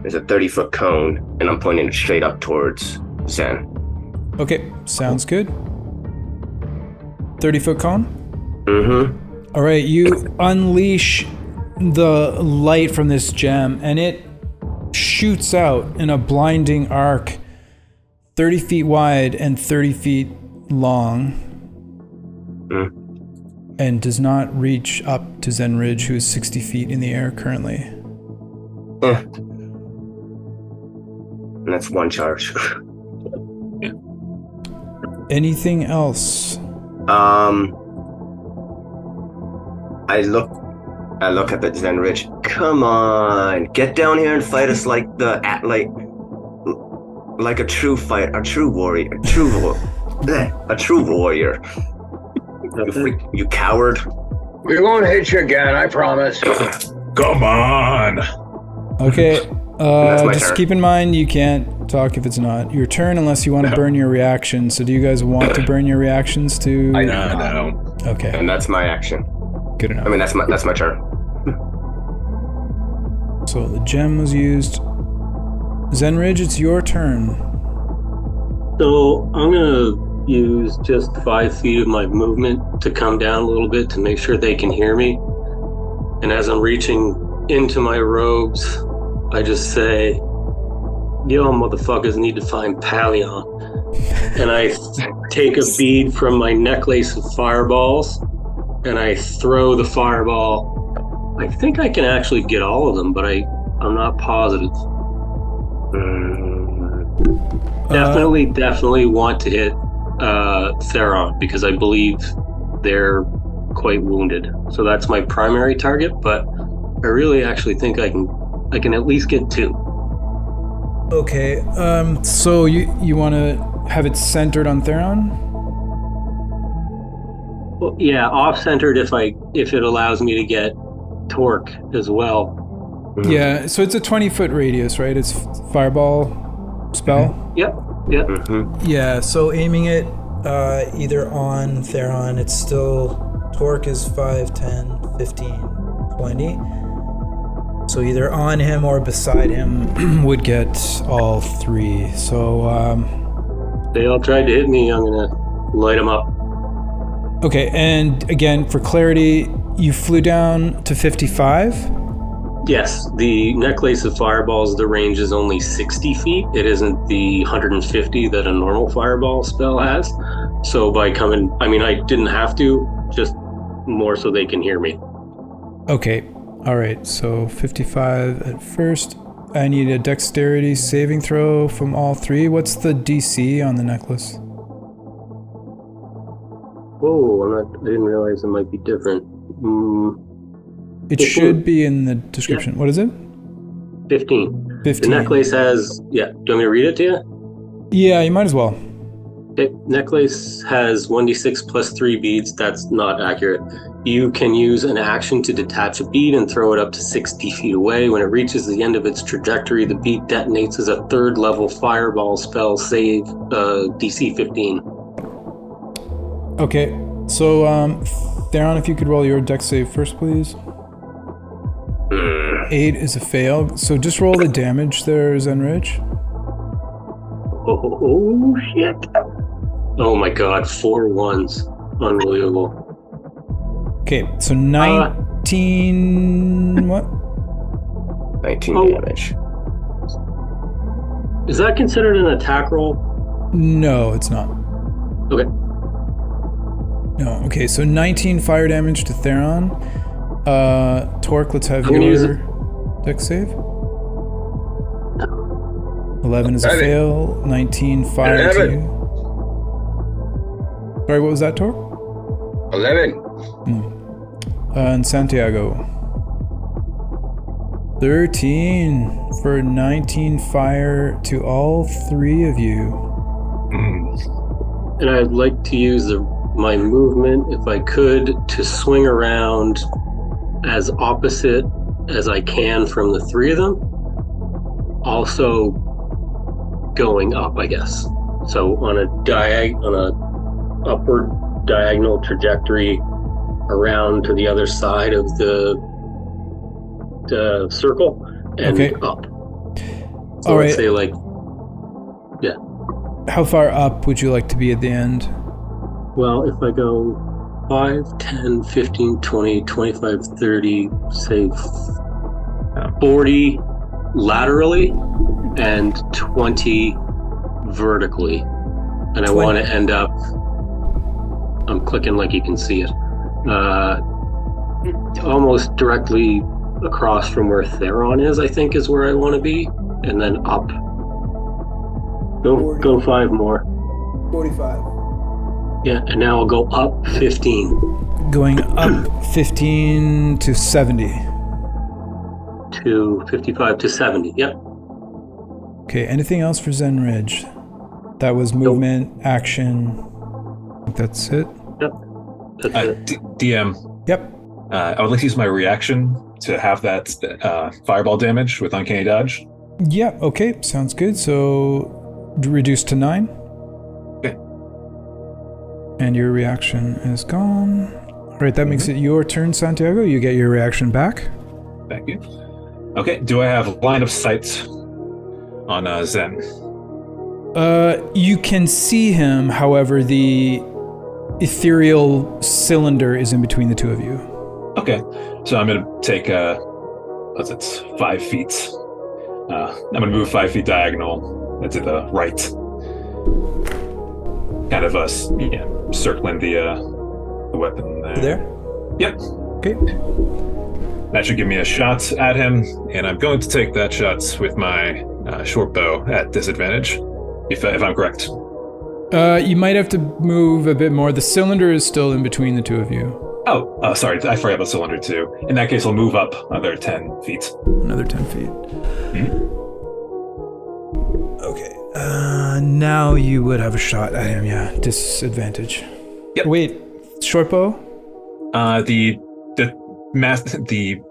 There's a 30-foot cone, and I'm pointing it straight up towards Zen. Okay, sounds good. 30-foot cone? Mm-hmm. All right, you unleash the light from this gem, and it shoots out in a blinding arc, 30 feet wide and 30 feet long, and does not reach up to Zen Ridge, who is 60 feet in the air currently. And that's one charge. Anything else? I look at the Zen Ridge. Come on, get down here and fight us like a true fighter, a true warrior, a true warrior. You coward! We won't hit you again, I promise. Come on. Okay. Just turn. keep in mind you can't talk if it's not your turn unless you want to burn your reactions. So do you guys want to burn your reactions to? No. Okay. And that's my action. Good enough. I mean, that's my turn. So the gem was used. Zen Ridge, it's your turn. So I'm gonna use just 5 feet of my movement to come down a little bit to make sure they can hear me. And as I'm reaching into my robes, I just say, "Yo, motherfuckers need to find Palion." And I take a bead from my necklace of fireballs, and I throw the fireball. I think I can actually get all of them, but I'm not positive. Definitely want to hit Theron, because I believe they're quite wounded. So that's my primary target, but I really actually think I can at least get 2. Okay. So you want to have it centered on Theron? Well, yeah, off-centered if it allows me to get Torque as well. Yeah. So it's a 20-foot radius, right? It's fireball spell. Yep. Yeah. So aiming it either on Theron, it's still Torque is 5, 10, 15, 20. So either on him or beside him would get all 3. So they all tried to hit me. I'm gonna light them up. okay, and again for clarity, you flew down to 55. Yes, the necklace of fireballs, the range is only 60 feet. It isn't the 150 that a normal fireball spell has. So by coming, I didn't have to, just more so they can hear me. Okay. All right, so 55 at first. I need a dexterity saving throw from all 3. What's the DC on the necklace? Whoa, I didn't realize it might be different. It should be in the description. Yeah. What is it? 15. The necklace has, do you want me to read it to you? Yeah, you might as well. Okay, necklace has 1d6 plus 3 beads. That's not accurate. You can use an action to detach a bead and throw it up to 60 feet away. When it reaches the end of its trajectory, the bead detonates as a 3rd level fireball spell, save DC 15. Okay, so Theron, if you could roll your dex save first, please. 8 is a fail, so just roll the damage there, Zenridge. Oh shit. Oh my god, 4 1s. Unbelievable. Okay, so 19... what? 19 damage. Is that considered an attack roll? No, it's not. Okay. No, okay, so 19 fire damage to Theron. Torque, let's have your dex save. 11 is a fail. 19 fire to you. Sorry, what was that, Torque? 11. And Santiago. 13 for 19 fire to all 3 of you. And I'd like to use my movement, if I could, to swing around as opposite as I can from the 3 of them. Also going up, I guess. So on a upward diagonal trajectory around to the other side of the circle and up. So all right. let's say like, yeah. How far up would you like to be at the end? Well, if I go 5, 10, 15, 20, 25, 30, say 40 laterally and 20 vertically. And I want to end up, I'm clicking like you can see it, almost directly across from where Theron is, I think is where I want to be. And then up. Go 5 more. 45. Yeah, and now I'll go up 15. Going up 15 to 70. To 55 to 70, yep. Okay, anything else for Zenridge? That was movement, action. I think that's it. Yep. That's it. DM. Yep. I would like to use my reaction to have that fireball damage with Uncanny Dodge. Yeah, okay, sounds good. So reduced to 9. Okay. And your reaction is gone. All right, that makes it your turn, Santiago. You get your reaction back. Thank you. Okay, do I have line of sight on Zen? You can see him, however, the ethereal cylinder is in between the 2 of you. Okay, so I'm going to take, 5 feet. I'm going to move 5 feet diagonal to the right. Kind of circling the weapon there. There? Yep. Okay. That should give me a shot at him, and I'm going to take that shot with my short bow at disadvantage, if I'm correct. You might have to move a bit more. The cylinder is still in between the 2 of you. Oh, sorry, I forgot about cylinder too. In that case, I'll move up another 10 feet. Another 10 feet. Okay. Now you would have a shot at him, yeah. Disadvantage. Yep. Wait, short bow? The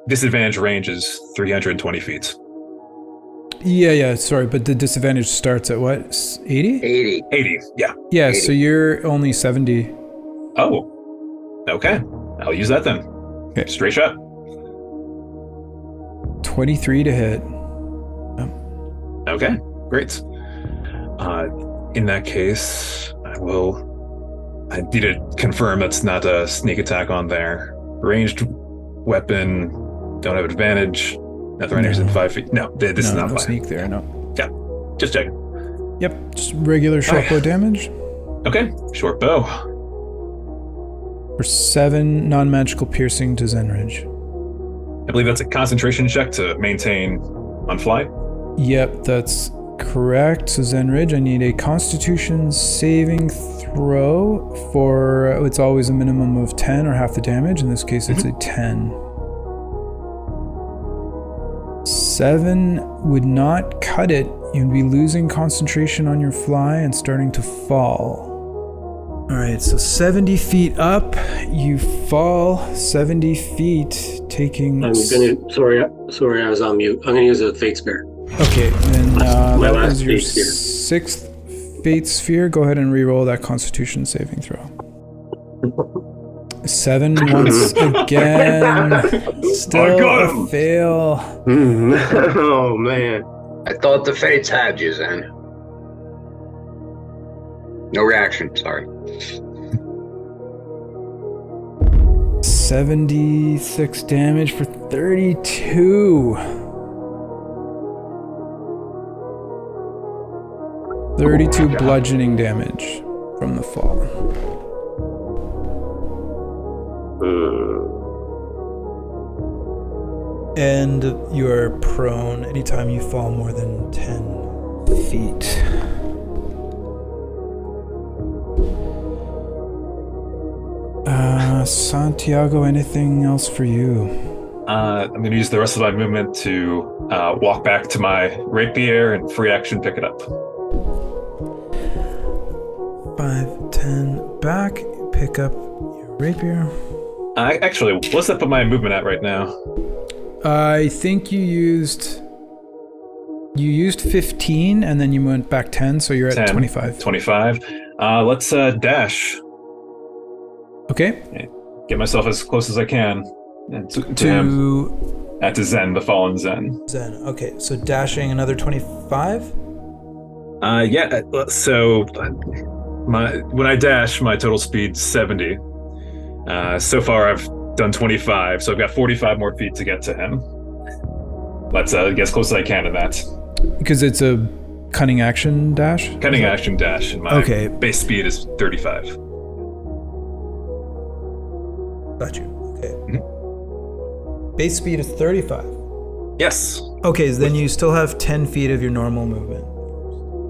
disadvantage range is 320 feet. Yeah, sorry, but the disadvantage starts at what? 80? 80. Yeah. Yeah, 80. so you're only 70. Oh, okay. I'll use that then. Okay. Straight shot. 23 to hit. Okay, great. In that case, I need to confirm that's not a sneak attack on there. Ranged weapon, don't have advantage. Nothing right next to 5 feet. No, this is not no fine. sneak there, no. Yeah, just checking. Yep, just regular short bow damage. Okay, short bow. For 7 non-magical piercing to Zenridge. I believe that's a concentration check to maintain on fly. Yep, that's correct. So Zenridge, I need a Constitution saving throw for, it's always a minimum of 10 or half the damage. In this case, it's a 10. 7 would not cut it. You'd be losing concentration on your fly and starting to fall. All right, so 70 feet up, you fall 70 feet, taking... Sorry, I was on mute. I'm gonna use a Fate Spare. Okay, then My that last is your Fate Sphere. 6th Fate Sphere. Go ahead and re-roll that Constitution saving throw. 7 once again. Still a fail. Oh, man. I thought the fates had you, Zen. No reaction, sorry. 76 damage for 32. 32 bludgeoning damage from the fall. And you are prone anytime you fall more than 10 feet. Santiago, anything else for you? I'm going to use the rest of my movement to walk back to my rapier and free action pick it up. 5, 10, back, pick up your rapier. Actually, what's up with my movement at right now? I think you used 15 and then you went back 10, so you're at 25. 25. Let's dash. Okay. Get myself as close as I can. And to Zen, the fallen Zen. Zen. Okay, so dashing another 25? Yeah, so when I dash, my total speed's 70. So far I've done 25, so I've got 45 more feet to get to him. Let's get as close as I can to that. Because it's a cunning action dash? Cunning action dash, and my base speed is 35. Got you. Okay. Base speed is 35. Yes. Okay, so then you still have 10 feet of your normal movement.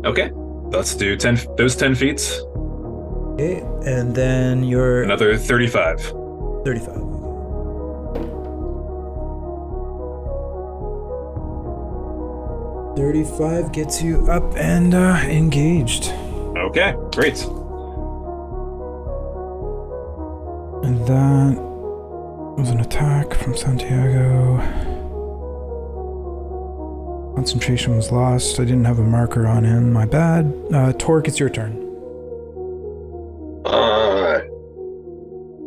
Okay. Let's do those 10 feet. Okay, and then you're... Another 35. 35. 35 gets you up and engaged. Okay, great. And that was an attack from Santiago. Concentration was lost. I didn't have a marker on him. My bad. Torque, it's your turn.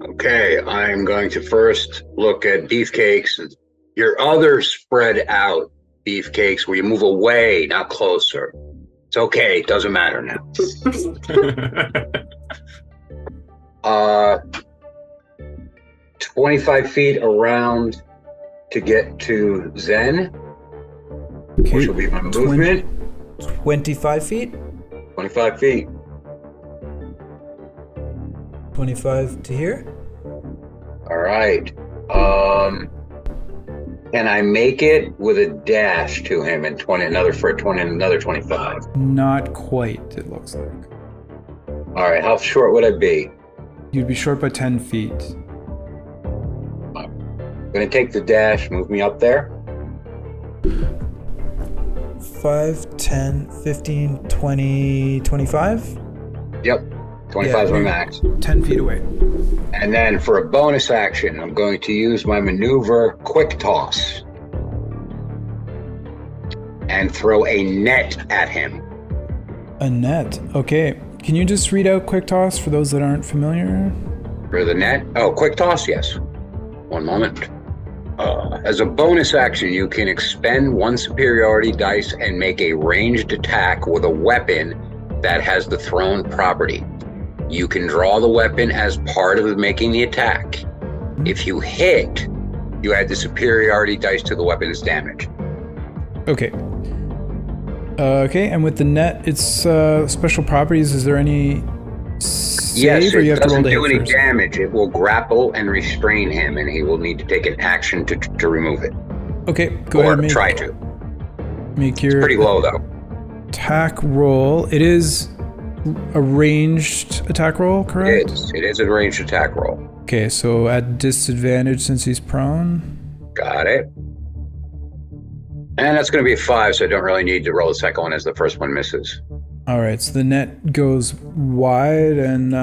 Okay, I'm going to first look at beefcakes. Your other spread out beefcakes where you move away, not closer. It's okay, it doesn't matter now. 25 feet around to get to Zen, which will be my movement. 25 feet? 25 feet. 25 to here? All right. Can I make it with a dash to him and another 25? Not quite, it looks like. All right, how short would I be? You'd be short by 10 feet. I'm gonna take the dash, move me up there. 5, 10, 15, 20, 25? Yep, 25 is my max. 10 feet away. And then for a bonus action, I'm going to use my maneuver quick toss and throw a net at him. A net, okay. Can you just read out quick toss for those that aren't familiar? For the net? Oh, quick toss, yes. One moment. As a bonus action, you can expend one superiority dice and make a ranged attack with a weapon that has the thrown property. You can draw the weapon as part of making the attack. If you hit, you add the superiority dice to the weapon's damage. Okay. Okay, and with the net, its special properties, is there any save, yes, or you have to roll it doesn't to do hit any first? damage. It will grapple and restrain him, and he will need to take an action to remove it. Okay, go ahead and try to. Make your Pretty low, though. attack roll. It is a ranged attack roll, correct? It is a ranged attack roll. Okay, so at disadvantage since he's prone. Got it. And that's going to be a 5, so I don't really need to roll the second one as the first one misses. All right, so the net goes wide, and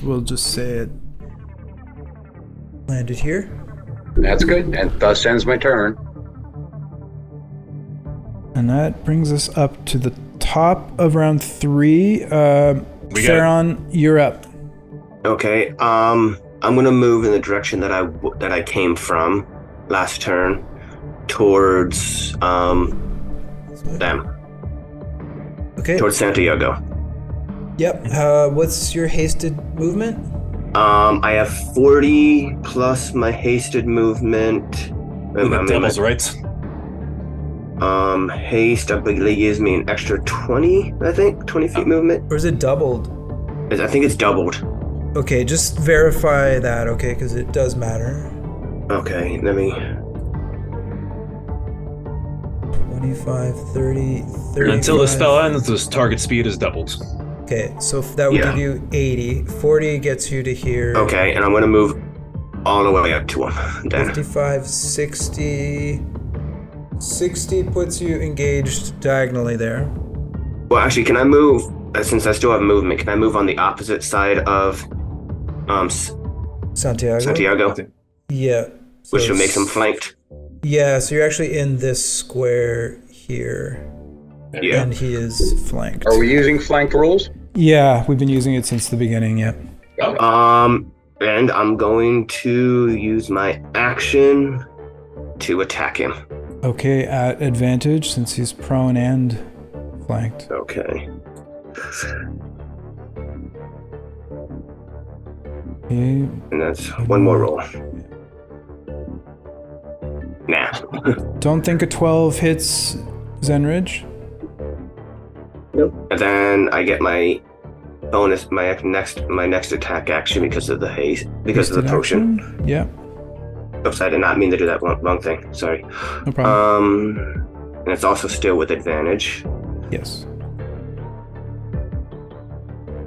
we'll just say it landed here. That's good. And thus ends my turn. And that brings us up to the top of round 3. Theron, you're up. Okay. I'm gonna move in the direction that I came from last turn, towards them. Okay. Towards Santiago. Yep. What's your hasted movement? I have 40 plus my hasted movement. That doubles, right? Haste, I believe, gives me an extra 20, I think, 20 feet movement. Or is it doubled? I think it's doubled. Okay, just verify that, okay, because it does matter. Okay, let me... 25, 30, 35. Until the spell ends, this target speed is doubled. Okay, so that would give you 80. 40 gets you to here. Okay, and I'm going to move all the way up to him then. 55, 60... 60 puts you engaged diagonally there. Well, actually, can I move, since I still have movement, can I move on the opposite side of Santiago? Which Yeah. would make them flanked? Yeah, so you're actually in this square here. Yeah. And he is flanked. Are we using flanked rules? Yeah, we've been using it since the beginning, yep. And I'm going to use my action to attack him. Okay, at advantage since he's prone and flanked. Okay. Okay. And that's one more roll. Nah. Don't think a 12 hits Zenridge. Nope. And then I get my bonus, my next attack action because of the haste, because of the potion. Action? Yeah. Oops, I did not mean to do that wrong thing. Sorry. No problem. And it's also still with advantage. Yes.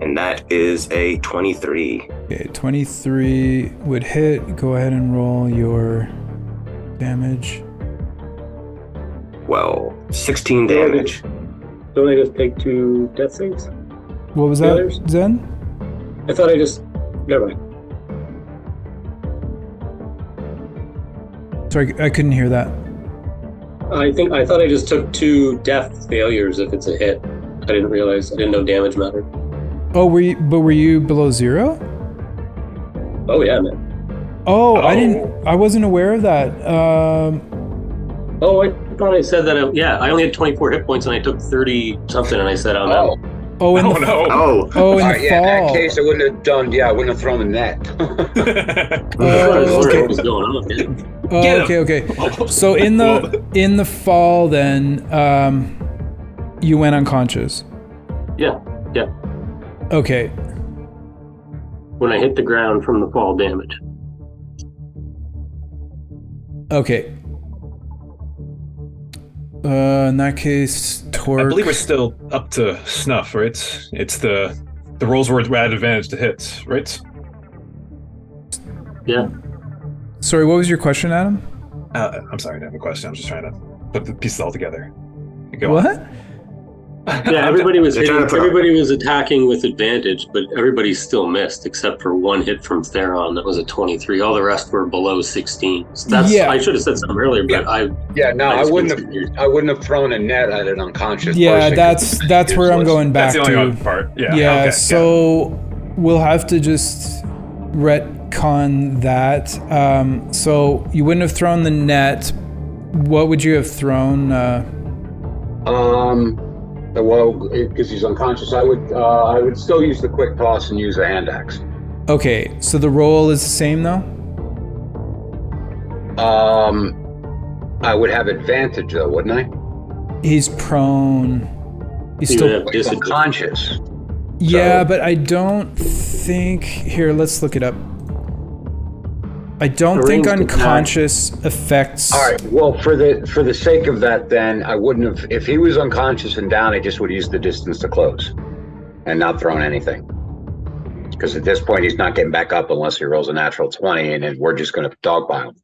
And that is a 23. Okay, 23 would hit. Go ahead and roll your damage. Well, 16 damage. Don't I just take 2 death saves? What was that, Zen? I thought I just... Never mind. Sorry, I couldn't hear that. I thought I just took 2 death failures if it's a hit. I didn't know damage mattered. Oh, were you below 0? Oh yeah, man. Oh, I wasn't aware of that. Oh, I thought I said that. I only had 24 hit points and I took 30 something, and I said, in the fall. In that case, I wouldn't have done. Yeah, I wouldn't have thrown the net. What was going on, man? Okay. So in the fall, then you went unconscious. Yeah. Okay. When I hit the ground from the fall damage. Okay. In that case, Torque... I believe we're still up to snuff, right? It's the rolls were at advantage to hit, right? Yeah. Sorry, what was your question, Adam? I'm sorry, I didn't have a question. I'm just trying to put the pieces all together. What? Yeah, everybody was attacking with advantage, but everybody still missed except for 1 hit from Theron that was a 23. All the rest were below 16. So I should have said something earlier, but I wouldn't have thrown a net at an unconscious person. Yeah, that's where I'm going back to. That's the only part. Yeah. Yeah, okay, so we'll have to just retcon that. So you wouldn't have thrown the net. What would you have thrown? Well, because he's unconscious, I would still use the quick toss and use a hand axe. Okay, so the roll is the same though? I would have advantage though, wouldn't I? He's prone. He's still unconscious. Yeah, but I don't think... Here, let's look it up. I don't think unconscious affects... All right, well, for the sake of that, then, I wouldn't have... If he was unconscious and down, I just would use the distance to close and not thrown anything. Because at this point, he's not getting back up unless he rolls a natural 20, and then we're just going to dogpile him.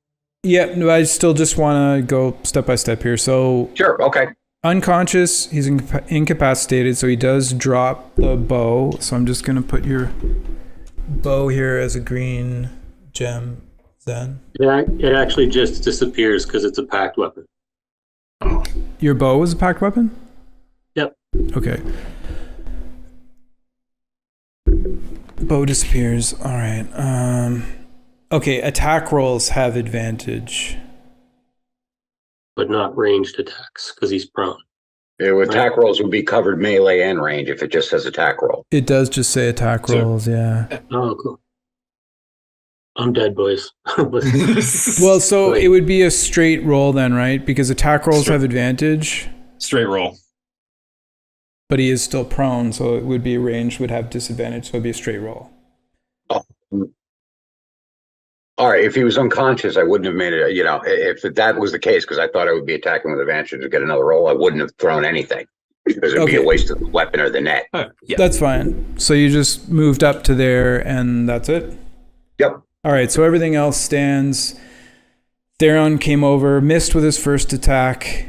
Yeah, no, I still just want to go step by step here. So... Sure, okay. Unconscious, he's incapacitated, so he does drop the bow. So I'm just going to put your bow here as a green gem, Zen. Yeah, it actually just disappears because it's a packed weapon. Your bow is a packed weapon? Yep. Okay. Bow disappears. All right. Okay, attack rolls have advantage. But not ranged attacks because he's prone. Yeah, attack rolls would be covered melee and range if it just says attack roll. It does just say attack rolls, yeah. Oh, cool. I'm dead, boys. Well, so it would be a straight roll then, right? Because attack rolls have advantage. Straight roll. But he is still prone, so it would be ranged, would have disadvantage, so it'd be a straight roll. Oh. All right, if he was unconscious, I wouldn't have made it, if that was the case, because I thought I would be attacking with advantage to get another roll, I wouldn't have thrown anything, because it would be a waste of the weapon or the net. Yeah. That's fine. So you just moved up to there, and that's it? Yep. All right, so everything else stands. Theron came over, missed with his first attack,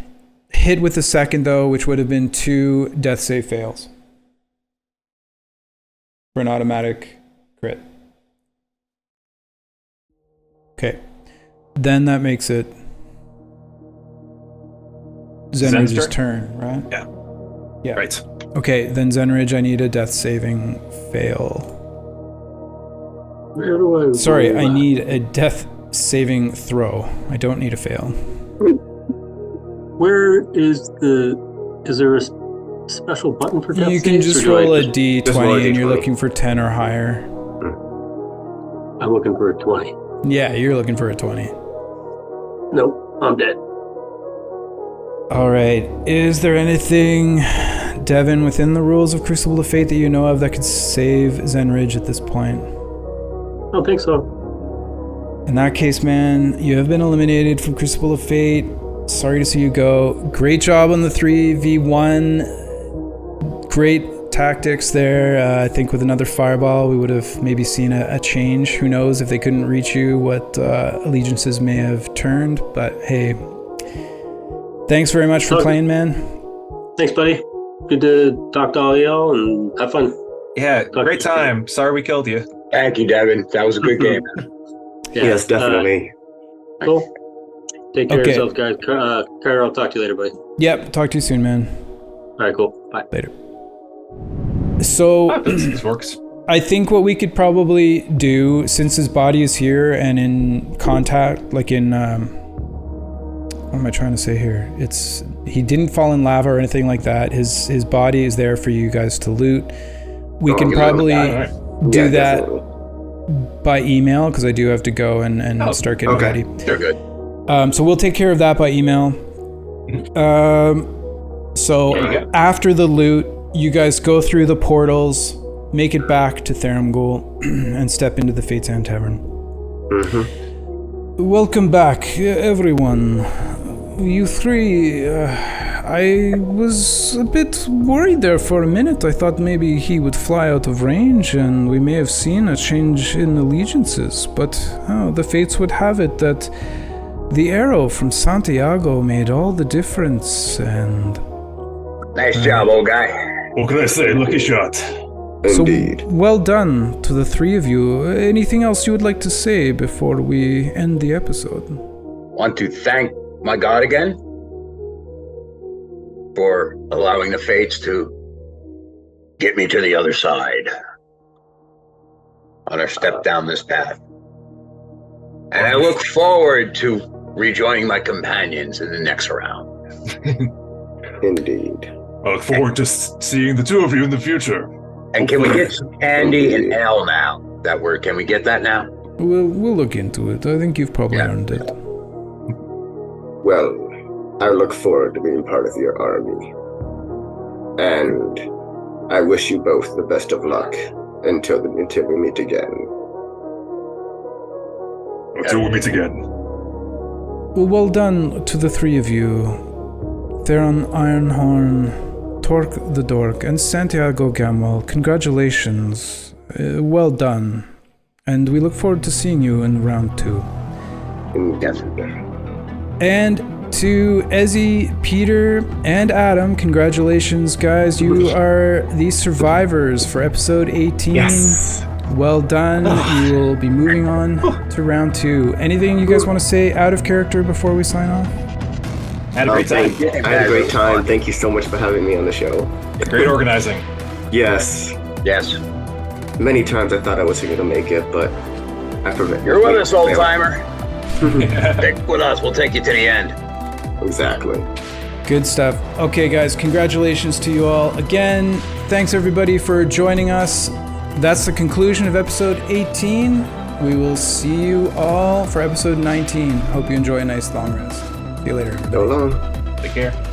hit with the second, though, which would have been 2 death save fails for an automatic crit. Okay. Then that makes it Zenridge's turn, right? Yeah. Yeah. Right. Okay, then Zenridge, I need a death saving fail. Where do I Sorry, roll I that? need a death saving throw. I don't need a fail. Where is there a special button for death You can saves, just or do I roll a just- d20 just roll a and you're D20. looking for 10 or higher. I'm looking for a 20. Yeah, you're looking for a 20. Nope, I'm dead. All right. Is there anything, Devin, within the rules of Crucible of Fate that you know of that could save Zenridge at this point? I don't think so. In that case, man, you have been eliminated from Crucible of Fate. Sorry to see you go. Great job on the 3v1. Great tactics there. I think with another fireball, we would have maybe seen a change. Who knows if they couldn't reach you, what allegiances may have turned. But hey, thanks very much for playing, man. Thanks, buddy. Good to talk to all y'all and have fun. Yeah, great time. Sorry we killed you. Thank you, Devin. That was a good game. Yeah, Yes, definitely. Cool. Take care Okay. of yourself, guys. Carter, I'll talk to you later, buddy. Yep, talk to you soon, man. All right, cool. Bye. Later. So, This works. I think what we could probably do, since his body is here and in contact, like in, what am I trying to say here? He didn't fall in lava or anything like that. His body is there for you guys to loot. We can probably do Yeah, that definitely. by email, because I do have to go and start getting okay. ready. They're good. So we'll take care of that by email. So after the loot, you guys go through the portals, make it back to Theramgul, and step into the Fatesan Tavern. Welcome back, everyone. You three, I was a bit worried there for a minute. I thought maybe he would fly out of range and we may have seen a change in allegiances. But the fates would have it that the arrow from Santiago made all the difference. And Nice job, old guy. What can I say? Lucky shot. Indeed. so well done to the three of you. Anything else you would like to say before we end the episode? Want to thank my God again for allowing the fates to get me to the other side on our step down this path. And I look forward to rejoining my companions in the next round. Indeed. I look forward to seeing the two of you in the future. And can we get some candy and ale now? Can we get that now? We'll look into it. I think you've probably earned it. Well, I look forward to being part of your army. And I wish you both the best of luck until we meet again. Until we meet again. Well done to the three of you. Theron Ironhorn, Torque the Dork, and Santiago Gamwell. Congratulations. Well done. And we look forward to seeing you in round 2. Indeed. And to Ezzy, Peter, and Adam. Congratulations, guys. You are the survivors for episode 18. Yes. Well done. You will be moving on to round 2. Anything you guys want to say out of character before we sign off? Had a great time. I had a great time. Thank you so much for having me on the show. Great organizing. Yes. Yes. Many times I thought I wasn't going to make it, but after You're with us, old timer. Stick with us. We'll take you to the end. Exactly. Good stuff. Okay, guys, congratulations to you all. Again, thanks everybody for joining us. That's the conclusion of episode 18. We will see you all for episode 19. Hope you enjoy a nice long rest. See you later, everybody. So long. Take care.